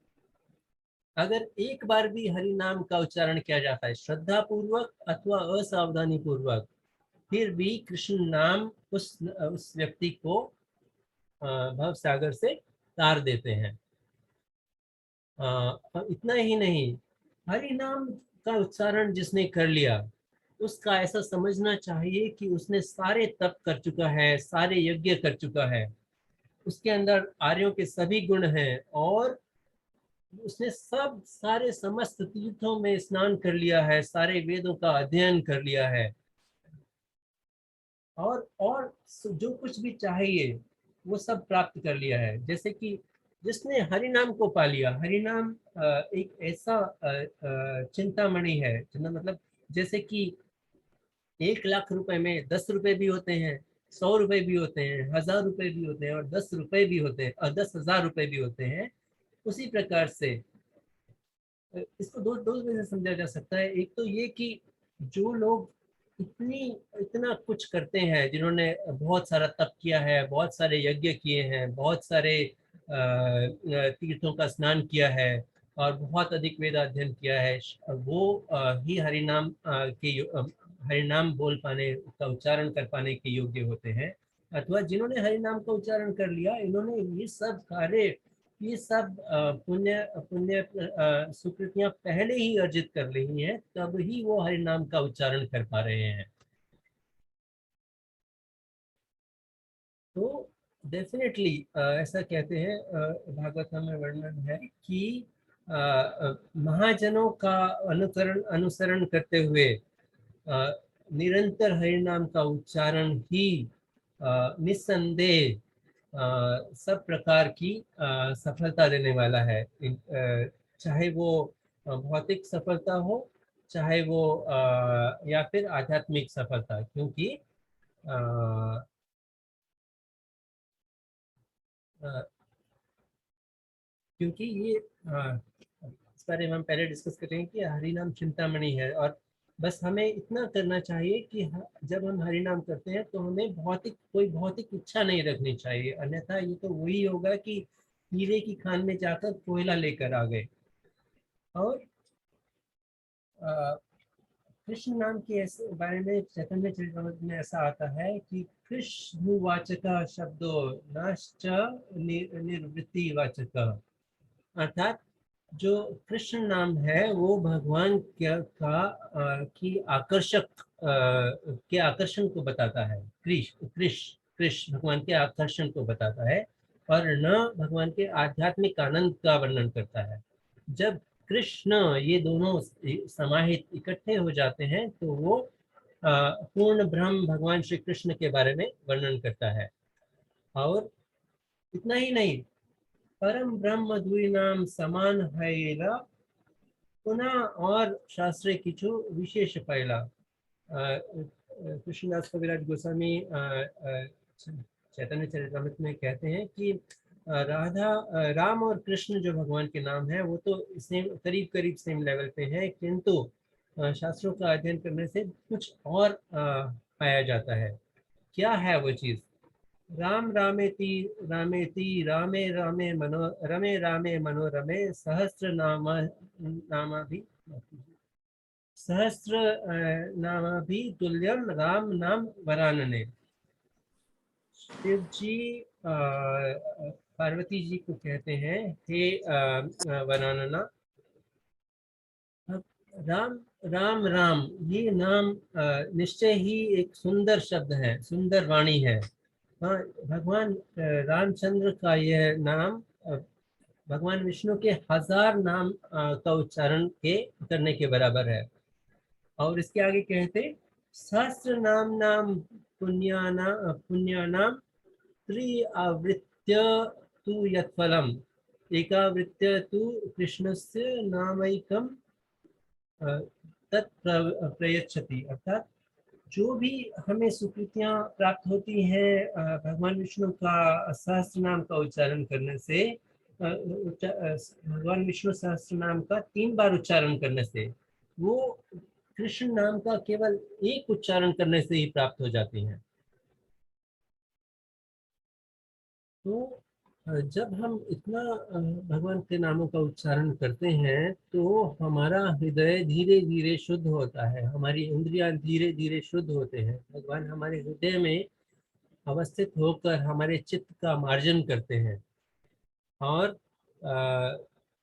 अगर एक बार भी हरि नाम का उच्चारण किया जाता है श्रद्धा पूर्वक अथवा असावधानी पूर्वक, फिर भी कृष्ण नाम उस व्यक्ति को भव सागर से तार देते हैं। इतना ही नहीं, हरि नाम का उच्चारण जिसने कर लिया, उसका ऐसा समझना चाहिए कि उसने सारे तप कर चुका है, सारे यज्ञ कर चुका है, उसके अंदर आर्यों के सभी गुण हैं, और उसने सब सारे समस्त तीर्थों में स्नान कर लिया है, सारे वेदों का अध्ययन कर लिया है, और जो कुछ भी चाहिए वो सब प्राप्त कर लिया है। जैसे कि जिसने हरि नाम को पा लिया। हरि नाम एक ऐसा चिंतामणि है, चिंता मतलब जैसे कि 1 लाख रुपए में 10 रुपए भी होते हैं, 100 रुपए भी होते हैं, 1000 रुपए भी होते हैं, और 10 रुपए भी होते हैं, और 10,000 रुपए भी होते हैं। उसी प्रकार से इसको दो दो वजह से समझा जा सकता है। एक तो ये कि जो लोग इतनी इतना कुछ करते हैं, जिन्होंने बहुत सारा तप किया है, बहुत सारे यज्ञ किए हैं, बहुत सारे तीर्थों का स्नान किया है, और बहुत अधिक वेद अध्ययन किया है, वो ही हरिनाम हरिनाम बोल पाने का उच्चारण कर पाने के योग्य होते हैं। अथवा जिन्होंने हरिनाम का उच्चारण कर लिया, इन्होंने ये सब कार्य, ये सब पुण्य पुण्य सुकृतियां पहले ही अर्जित कर ली हैं, तब ही वो हरि नाम का उच्चारण कर पा रहे हैं। तो डेफिनेटली ऐसा कहते हैं, भागवतम में वर्णन है कि महाजनों का अनुकरण अनुसरण करते हुए निरंतर हरि नाम का उच्चारण ही निस्संदेह सब प्रकार की सफलता देने वाला है। चाहे वो भौतिक सफलता हो, चाहे वो या फिर आध्यात्मिक सफलता, क्योंकि अ, अ, क्योंकि ये इस बारे में हम पहले डिस्कस करेंगे कि हरि नाम चिंतामणि है। और बस हमें इतना करना चाहिए कि जब हम हरि नाम करते हैं तो हमें कोई भौतिक इच्छा नहीं रखनी चाहिए, अन्यथा ये तो वही होगा कि हीरे की खान में जाकर कोयला लेकर आ गए। और अ, कृष्ण नाम के ऐसे बारे में चैतन्य चरितामृत में ऐसा आता है कि कृष्णवाचक शब्दो नाश्च निर्वृत्ति वाचक, अर्थात जो कृष्ण नाम है वो भगवान की आकर्षक के आकर्षण को बताता है। कृष्ण भगवान के आकर्षण को बताता है, और न भगवान के आध्यात्मिक आनंद का वर्णन करता है। जब कृष्ण ये दोनों समाहित इकट्ठे हो जाते हैं तो वो पूर्ण ब्रह्म भगवान श्री कृष्ण के बारे में वर्णन करता है। और इतना ही नहीं, परम ब्रह्म दुई नाम समान है पुनः और शास्त्रे किछु विशेष पहला। कृष्णदास कविराज गोस्वामी चैतन्य चरितामृत में कहते हैं कि राम और कृष्ण जो भगवान के नाम है वो तो सेम, करीब करीब सेम लेवल पे है, किंतु शास्त्रों का अध्ययन करने से कुछ और पाया जाता है। क्या है वो चीज? राम रामेति रामेति रामे रामे मनो रमे रामे मनोरमे सहस्त्र नामाभि सहस्त्र नामाभि तुल्यम राम नाम वरानने। शिव जी पार्वती जी को कहते हैं, हे वरानना, राम राम राम ये नाम निश्चय ही एक सुंदर शब्द है, सुंदर वाणी है। हाँ, भगवान रामचंद्र का यह नाम भगवान विष्णु के 1000 नाम का उच्चारण के करने के बराबर है। और इसके आगे कहते, सहस्त्र नाम नाम पुण्यानाम त्रिआवृत्य तु यत्फलम एकावृत्य तु कृष्णस्य नामैकम तत् प्रयच्छति। अर्थात जो भी हमें सुकृतियां प्राप्त होती हैं भगवान विष्णु का सहस्त्र नाम का उच्चारण करने से, भगवान विष्णु सहस्त्र नाम का 3 बार उच्चारण करने से, वो कृष्ण नाम का केवल एक उच्चारण करने से ही प्राप्त हो जाती हैं। तो जब हम इतना भगवान के नामों का उच्चारण करते हैं तो हमारा हृदय धीरे धीरे शुद्ध होता है, हमारी इंद्रियां धीरे धीरे शुद्ध होते हैं। भगवान हमारे हृदय में अवस्थित होकर हमारे चित्त का मार्जन करते हैं। और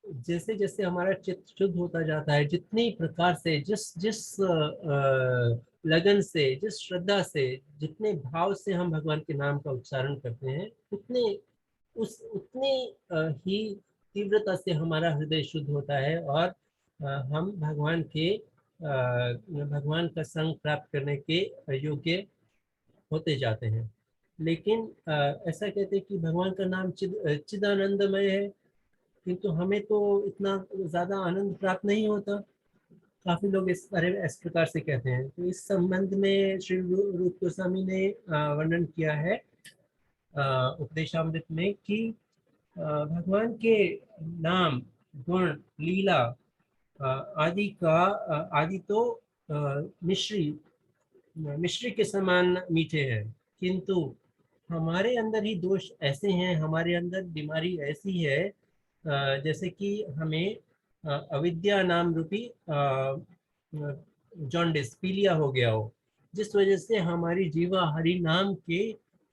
जैसे जैसे हमारा चित्त शुद्ध होता जाता है, जितनी प्रकार से जिस जिस लगन से, जिस श्रद्धा से, जितने भाव से हम भगवान के नाम का उच्चारण करते हैं, उतने ही तीव्रता से हमारा हृदय शुद्ध होता है, और हम भगवान का संग प्राप्त करने के योग्य होते जाते हैं। लेकिन ऐसा कहते हैं कि भगवान का नाम चिदानंदमय है, किंतु हमें तो इतना ज्यादा आनंद प्राप्त नहीं होता। काफी लोग इस बारे में इस प्रकार से कहते हैं। तो इस संबंध में श्री रूप गोस्वामी ने वर्णन किया है उपदेशामृत में कि भगवान के नाम, गुण, लीला आदि तो मिश्री मिश्री के समान मीठे हैं, किंतु हमारे अंदर ही दोष ऐसे हैं, हमारे अंदर बीमारी ऐसी है जैसे कि हमें अविद्या नाम रूपी जॉन्डिस, पीलिया हो गया हो, जिस वजह से हमारी जीवा हरि नाम के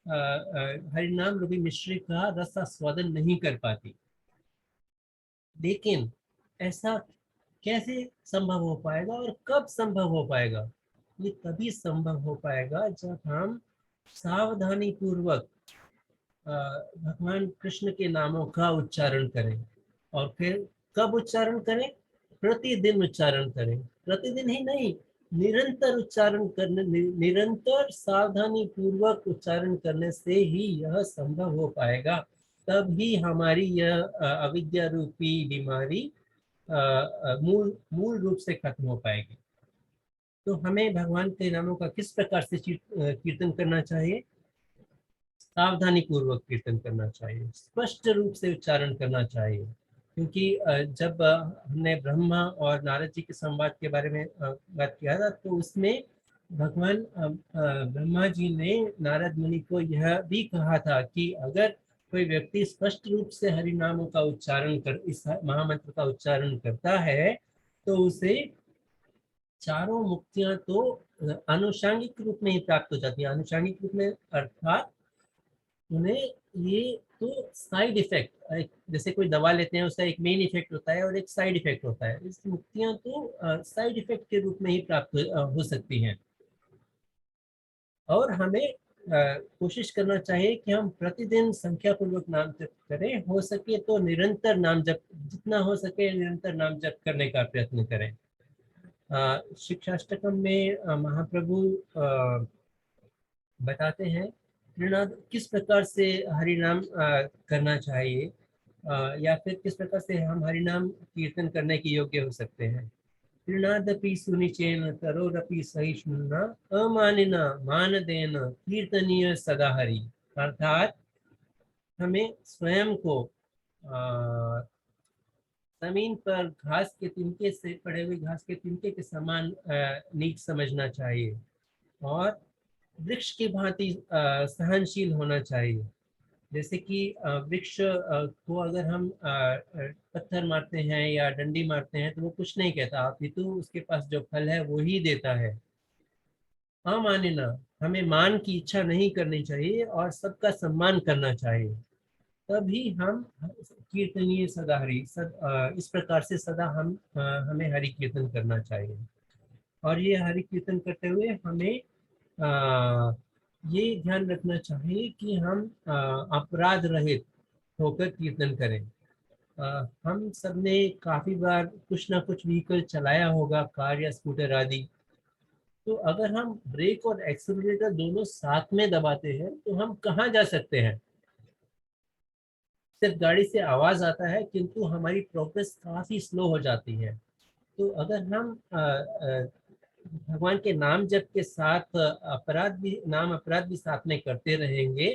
हरि नाम रूपी मिश्री का रस स्वादन नहीं कर पाती। लेकिन ऐसा कैसे संभव हो पाएगा और कब संभव हो पाएगा? ये तभी संभव हो पाएगा जब हम सावधानी पूर्वक भगवान कृष्ण के नामों का उच्चारण करें। और फिर कब उच्चारण करें? प्रतिदिन उच्चारण करें। प्रतिदिन ही नहीं, निरंतर उच्चारण करने, निरंतर सावधानी पूर्वक उच्चारण करने से ही यह संभव हो पाएगा। तब ही हमारी यह अविद्या रूपी बीमारी मूल मूल रूप से खत्म हो पाएगी। तो हमें भगवान के नामों का किस प्रकार से कीर्तन करना चाहिए? सावधानी पूर्वक कीर्तन करना चाहिए, स्पष्ट रूप से उच्चारण करना चाहिए। क्योंकि जब हमने ब्रह्मा और नारद जी के संवाद के बारे में बात किया था, तो उसमें भगवान ब्रह्मा जी ने नारद मुनि को यह भी कहा था कि अगर कोई व्यक्ति स्पष्ट रूप से हरि नामों का उच्चारण कर, इस महामंत्र का उच्चारण करता है, तो उसे चारों मुक्तियां तो आनुषांगिक रूप में ही प्राप्त हो जाती है। आनुषांगिक रूप में अर्थात उन्हें ये तो साइड इफेक्ट, जैसे कोई दवा लेते हैं उसका एक मेन इफेक्ट होता है और एक साइड इफेक्ट होता है। इस मुक्तियां तो साइड इफेक्ट के रूप में ही प्राप्त हो सकती हैं। और हमें कोशिश करना चाहिए कि हम प्रतिदिन संख्या पूर्वक नाम जप करें। हो सके तो निरंतर नाम जप, जितना हो सके निरंतर नाम जप करने का प्रयत्न करें। शिक्षाष्टकम में महाप्रभु बताते हैं त्रिनाद किस प्रकार से हरि नाम करना चाहिए, या फिर किस प्रकार से हम हरि नाम कीर्तन करने के योग्य हो सकते हैं। त्रिनादपि सुनिचेन तरोरपि सहिष्णुना अमानिना मानदेन कीर्तनीय सदा हरि। अर्थात हमें स्वयं को जमीन पर घास के तिनके से, पड़े हुए घास के तिनके के समान नीच समझना चाहिए और वृक्ष की भांति सहनशील होना चाहिए। जैसे कि वृक्ष को अगर हम पत्थर मारते हैं या डंडी मारते हैं तो वो कुछ नहीं कहता, अपितु उसके पास जो फल है वो ही देता है। अमानिना, हमें मान की इच्छा नहीं करनी चाहिए और सबका सम्मान करना चाहिए। तभी हम कीर्तनीय सदा हरि, इस प्रकार से सदा हमें हरि कीर्तन करना चाहिए। और ये हरि कीर्तन करते हुए हमें ये ध्यान रखना चाहिए कि हम अपराध रहित होकर कीर्तन करें। हम सबने काफी बार कुछ ना कुछ व्हीकल चलाया होगा, कार या स्कूटर आदि। तो अगर हम ब्रेक और एक्सीलरेटर दोनों साथ में दबाते हैं तो हम कहाँ जा सकते हैं? सिर्फ गाड़ी से आवाज आता है, किंतु हमारी प्रोग्रेस काफी स्लो हो जाती है। तो अगर हम भगवान के नाम जप के साथ अपराध भी साथ में करते रहेंगे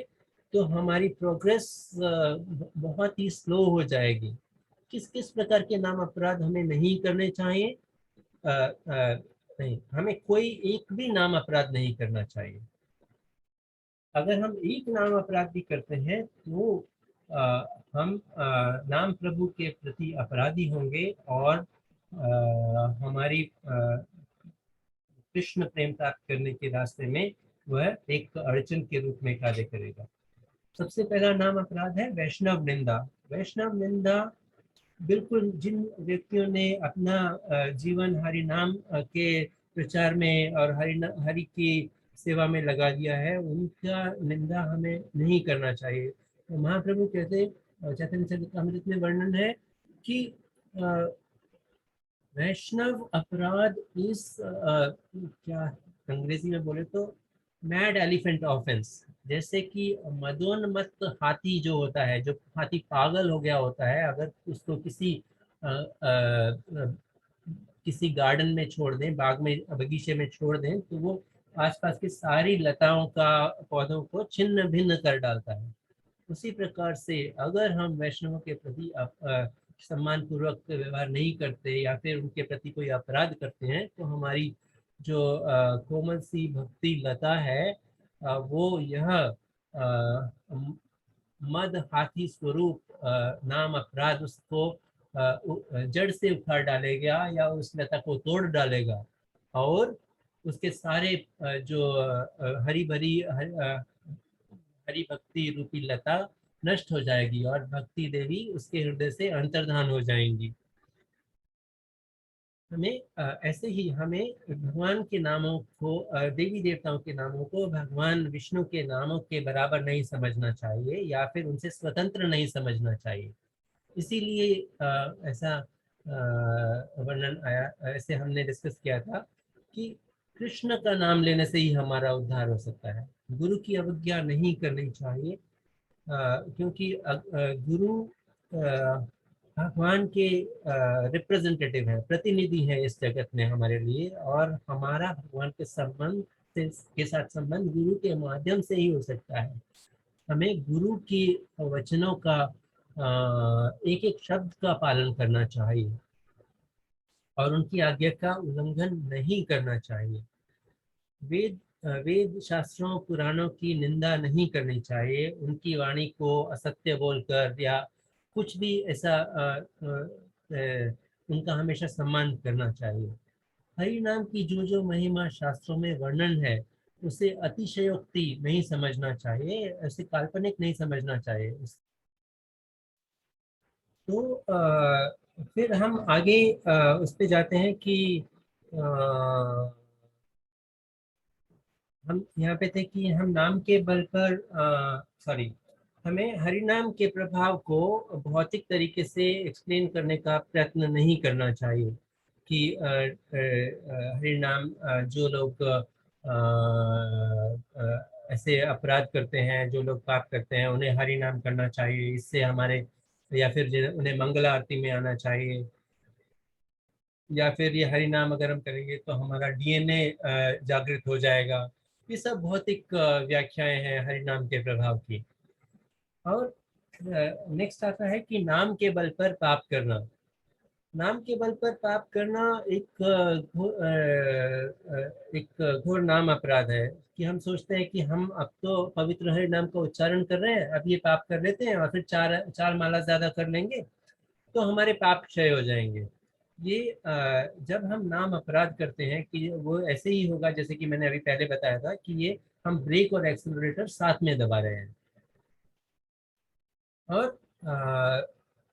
तो हमारी प्रोग्रेस बहुत ही स्लो हो जाएगी। किस किस प्रकार के नाम अपराध हमें नहीं करने चाहिए? नहीं, हमें कोई एक भी नाम अपराध नहीं करना चाहिए। अगर हम एक नाम अपराध भी करते हैं तो हम नाम प्रभु के प्रति अपराधी होंगे और हमारी कृष्ण प्रेम प्राप्त करने के रास्ते में वह एक अड़चन के रूप में कार्य करेगा। सबसे पहला नाम अपराध है वैष्णव निंदा। वैष्णव निंदा बिल्कुल जिन व्यक्तियों ने अपना जीवन हरि नाम के प्रचार में और हरि की सेवा में लगा दिया है, उनका निंदा हमें नहीं करना चाहिए। तो महाप्रभु कहते, चैतन्य चरितामृत में वर्णन है कि वैष्णव अपराध इस क्या अंग्रेजी में बोले तो मैड एलिफेंट ऑफेंस। जैसे कि मदोन्मत्त हाथी जो होता है, जो हाथी पागल हो गया होता है, अगर उसको किसी गार्डन में छोड़ दें, बाग में, बगीचे में छोड़ दें, तो वो आसपास की सारी लताओं का, पौधों को छिन्न भिन्न कर डालता है। उसी प्रकार से अगर हम वैष्णवों के प्रति सम्मान पूर्वक व्यवहार नहीं करते या फिर उनके प्रति कोई अपराध करते हैं, तो हमारी जो कोमल सी भक्ति लता है, वो यह मद हाथी स्वरूप नाम अपराध उसको जड़ से उखाड़ डालेगा या उस लता को तोड़ डालेगा, और उसके सारे जो हरी भरी हरि भक्ति रूपी लता नष्ट हो जाएगी और भक्ति देवी उसके हृदय से अंतर्धान हो जाएंगी। हमें ऐसे ही हमें भगवान के नामों को, देवी देवताओं के नामों को भगवान विष्णु के नामों के बराबर नहीं समझना चाहिए या फिर उनसे स्वतंत्र नहीं समझना चाहिए। इसीलिए ऐसा वर्णन आया, ऐसे हमने डिस्कस किया था कि कृष्ण का नाम लेने से ही हमारा उद्धार हो सकता है। गुरु की अवज्ञा नहीं करनी चाहिए, क्योंकि गुरु भगवान के रिप्रेजेंटेटिव हैं, प्रतिनिधि हैं इस जगत में हमारे लिए, और हमारा भगवान के संबंध के साथ संबंध गुरु के माध्यम से ही हो सकता है। हमें गुरु की वचनों का एक एक शब्द का पालन करना चाहिए और उनकी आज्ञा का उल्लंघन नहीं करना चाहिए। वेद शास्त्रों पुराणों की निंदा नहीं करनी चाहिए, उनकी वाणी को असत्य बोलकर या कुछ भी ऐसा उनका हमेशा सम्मान करना चाहिए। हरि नाम की जो महिमा शास्त्रों में वर्णन है, उसे अतिशयोक्ति नहीं समझना चाहिए, ऐसे काल्पनिक नहीं समझना चाहिए। तो फिर हम आगे उस पे जाते हैं कि हम यहाँ पे थे कि हम नाम के बल पर, सॉरी, हमें हरि नाम के प्रभाव को भौतिक तरीके से एक्सप्लेन करने का प्रयत्न नहीं करना चाहिए कि हरि नाम, जो लोग ऐसे अपराध करते हैं, जो लोग पाप करते हैं, उन्हें हरि नाम करना चाहिए, इससे हमारे, या फिर उन्हें मंगल आरती में आना चाहिए, या फिर ये हरि नाम अगर हम करेंगे तो हमारा डीएनए जागृत हो जाएगा। ये सब भौतिक व्याख्याएं हैं हरि नाम के प्रभाव की। और नेक्स्ट आता है कि नाम के बल पर पाप करना। नाम के बल पर पाप करना एक घोर नाम अपराध है, कि हम सोचते हैं कि हम अब तो पवित्र हरि नाम का उच्चारण कर रहे हैं, अब ये पाप कर लेते हैं और फिर चार चार माला ज्यादा कर लेंगे तो हमारे पाप क्षय हो जाएंगे। ये जब हम नाम अपराध करते हैं, कि वो ऐसे ही होगा जैसे कि मैंने अभी पहले बताया था कि ये हम ब्रेक और एक्सेलरेटर साथ में दबा रहे हैं। और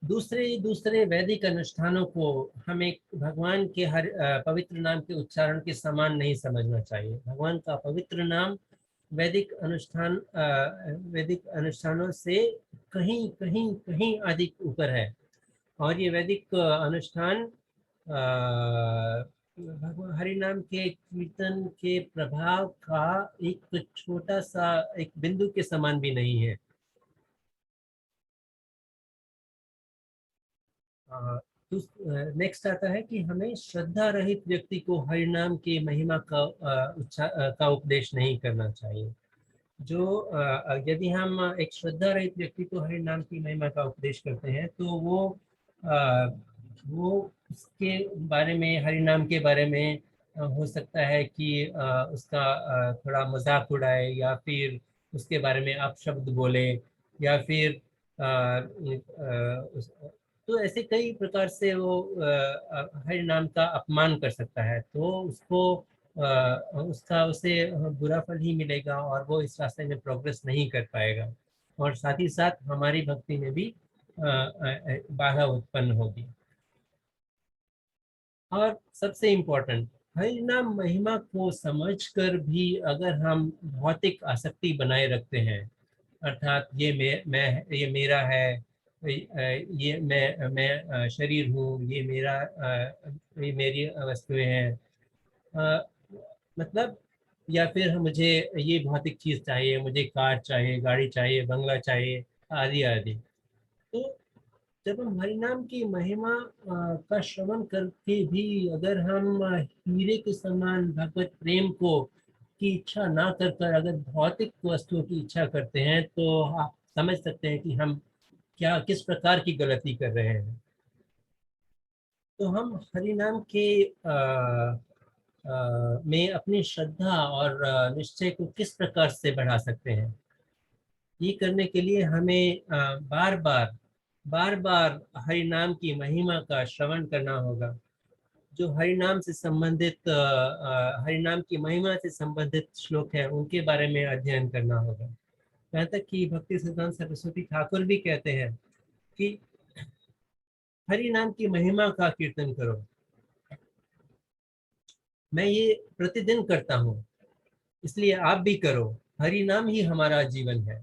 दूसरे दूसरे वैदिक अनुष्ठानों को हमें भगवान के हर पवित्र नाम के उच्चारण के समान नहीं समझना चाहिए। भगवान का पवित्र नाम वैदिक अनुष्ठानों से कहीं कहीं कहीं अधिक ऊपर है। और ये वैदिक अनुष्ठान भगवान हरि नाम के कीर्तन के प्रभाव का एक छोटा सा एक बिंदु के समान भी नहीं है। नेक्स्ट आता है कि हमें श्रद्धा रहित व्यक्ति को हरि नाम के महिमा का उपदेश नहीं करना चाहिए। जो यदि हम एक श्रद्धा रहित व्यक्ति को हरि नाम की महिमा का उपदेश करते हैं, तो वो उसके बारे में, हरि नाम के बारे में हो सकता है कि उसका थोड़ा मजाक उड़ाए, या फिर उसके बारे में अपशब्द बोले, या फिर तो ऐसे कई प्रकार से वो हरि नाम का अपमान कर सकता है, तो उसको उसका उसे बुरा फल ही मिलेगा और वो इस रास्ते में प्रोग्रेस नहीं कर पाएगा, और साथ ही साथ हमारी भक्ति में भी बाधा उत्पन्न होगी। और सबसे इम्पोर्टेंट, हरि नाम महिमा को समझकर भी अगर हम भौतिक आसक्ति बनाए रखते हैं, अर्थात ये मेरा है, ये मैं शरीर हूँ, ये मेरी वस्तुएं हैं, मतलब या फिर मुझे ये भौतिक चीज चाहिए, मुझे कार चाहिए, गाड़ी चाहिए, बंगला चाहिए, आदि आदि। तो जब हम हरि नाम की महिमा का श्रवण करके भी अगर हम हीरे के समान भगवत प्रेम को की इच्छा ना कर कर अगर भौतिक वस्तुओं की इच्छा करते हैं, तो आप समझ सकते हैं कि हम क्या किस प्रकार की गलती कर रहे हैं। तो हम हरि नाम के में अपनी श्रद्धा और निश्चय को किस प्रकार से बढ़ा सकते हैं। ये करने के लिए हमें बार बार हरि नाम की महिमा का श्रवण करना होगा। जो हरि नाम से संबंधित हरि नाम की महिमा से संबंधित श्लोक है उनके बारे में अध्ययन करना होगा। यहाँ तक कि भक्ति सिद्धांत सरस्वती ठाकुर भी कहते हैं कि हरि नाम की महिमा का कीर्तन करो। मैं ये प्रतिदिन करता हूँ, इसलिए आप भी करो। हरि नाम ही हमारा जीवन है।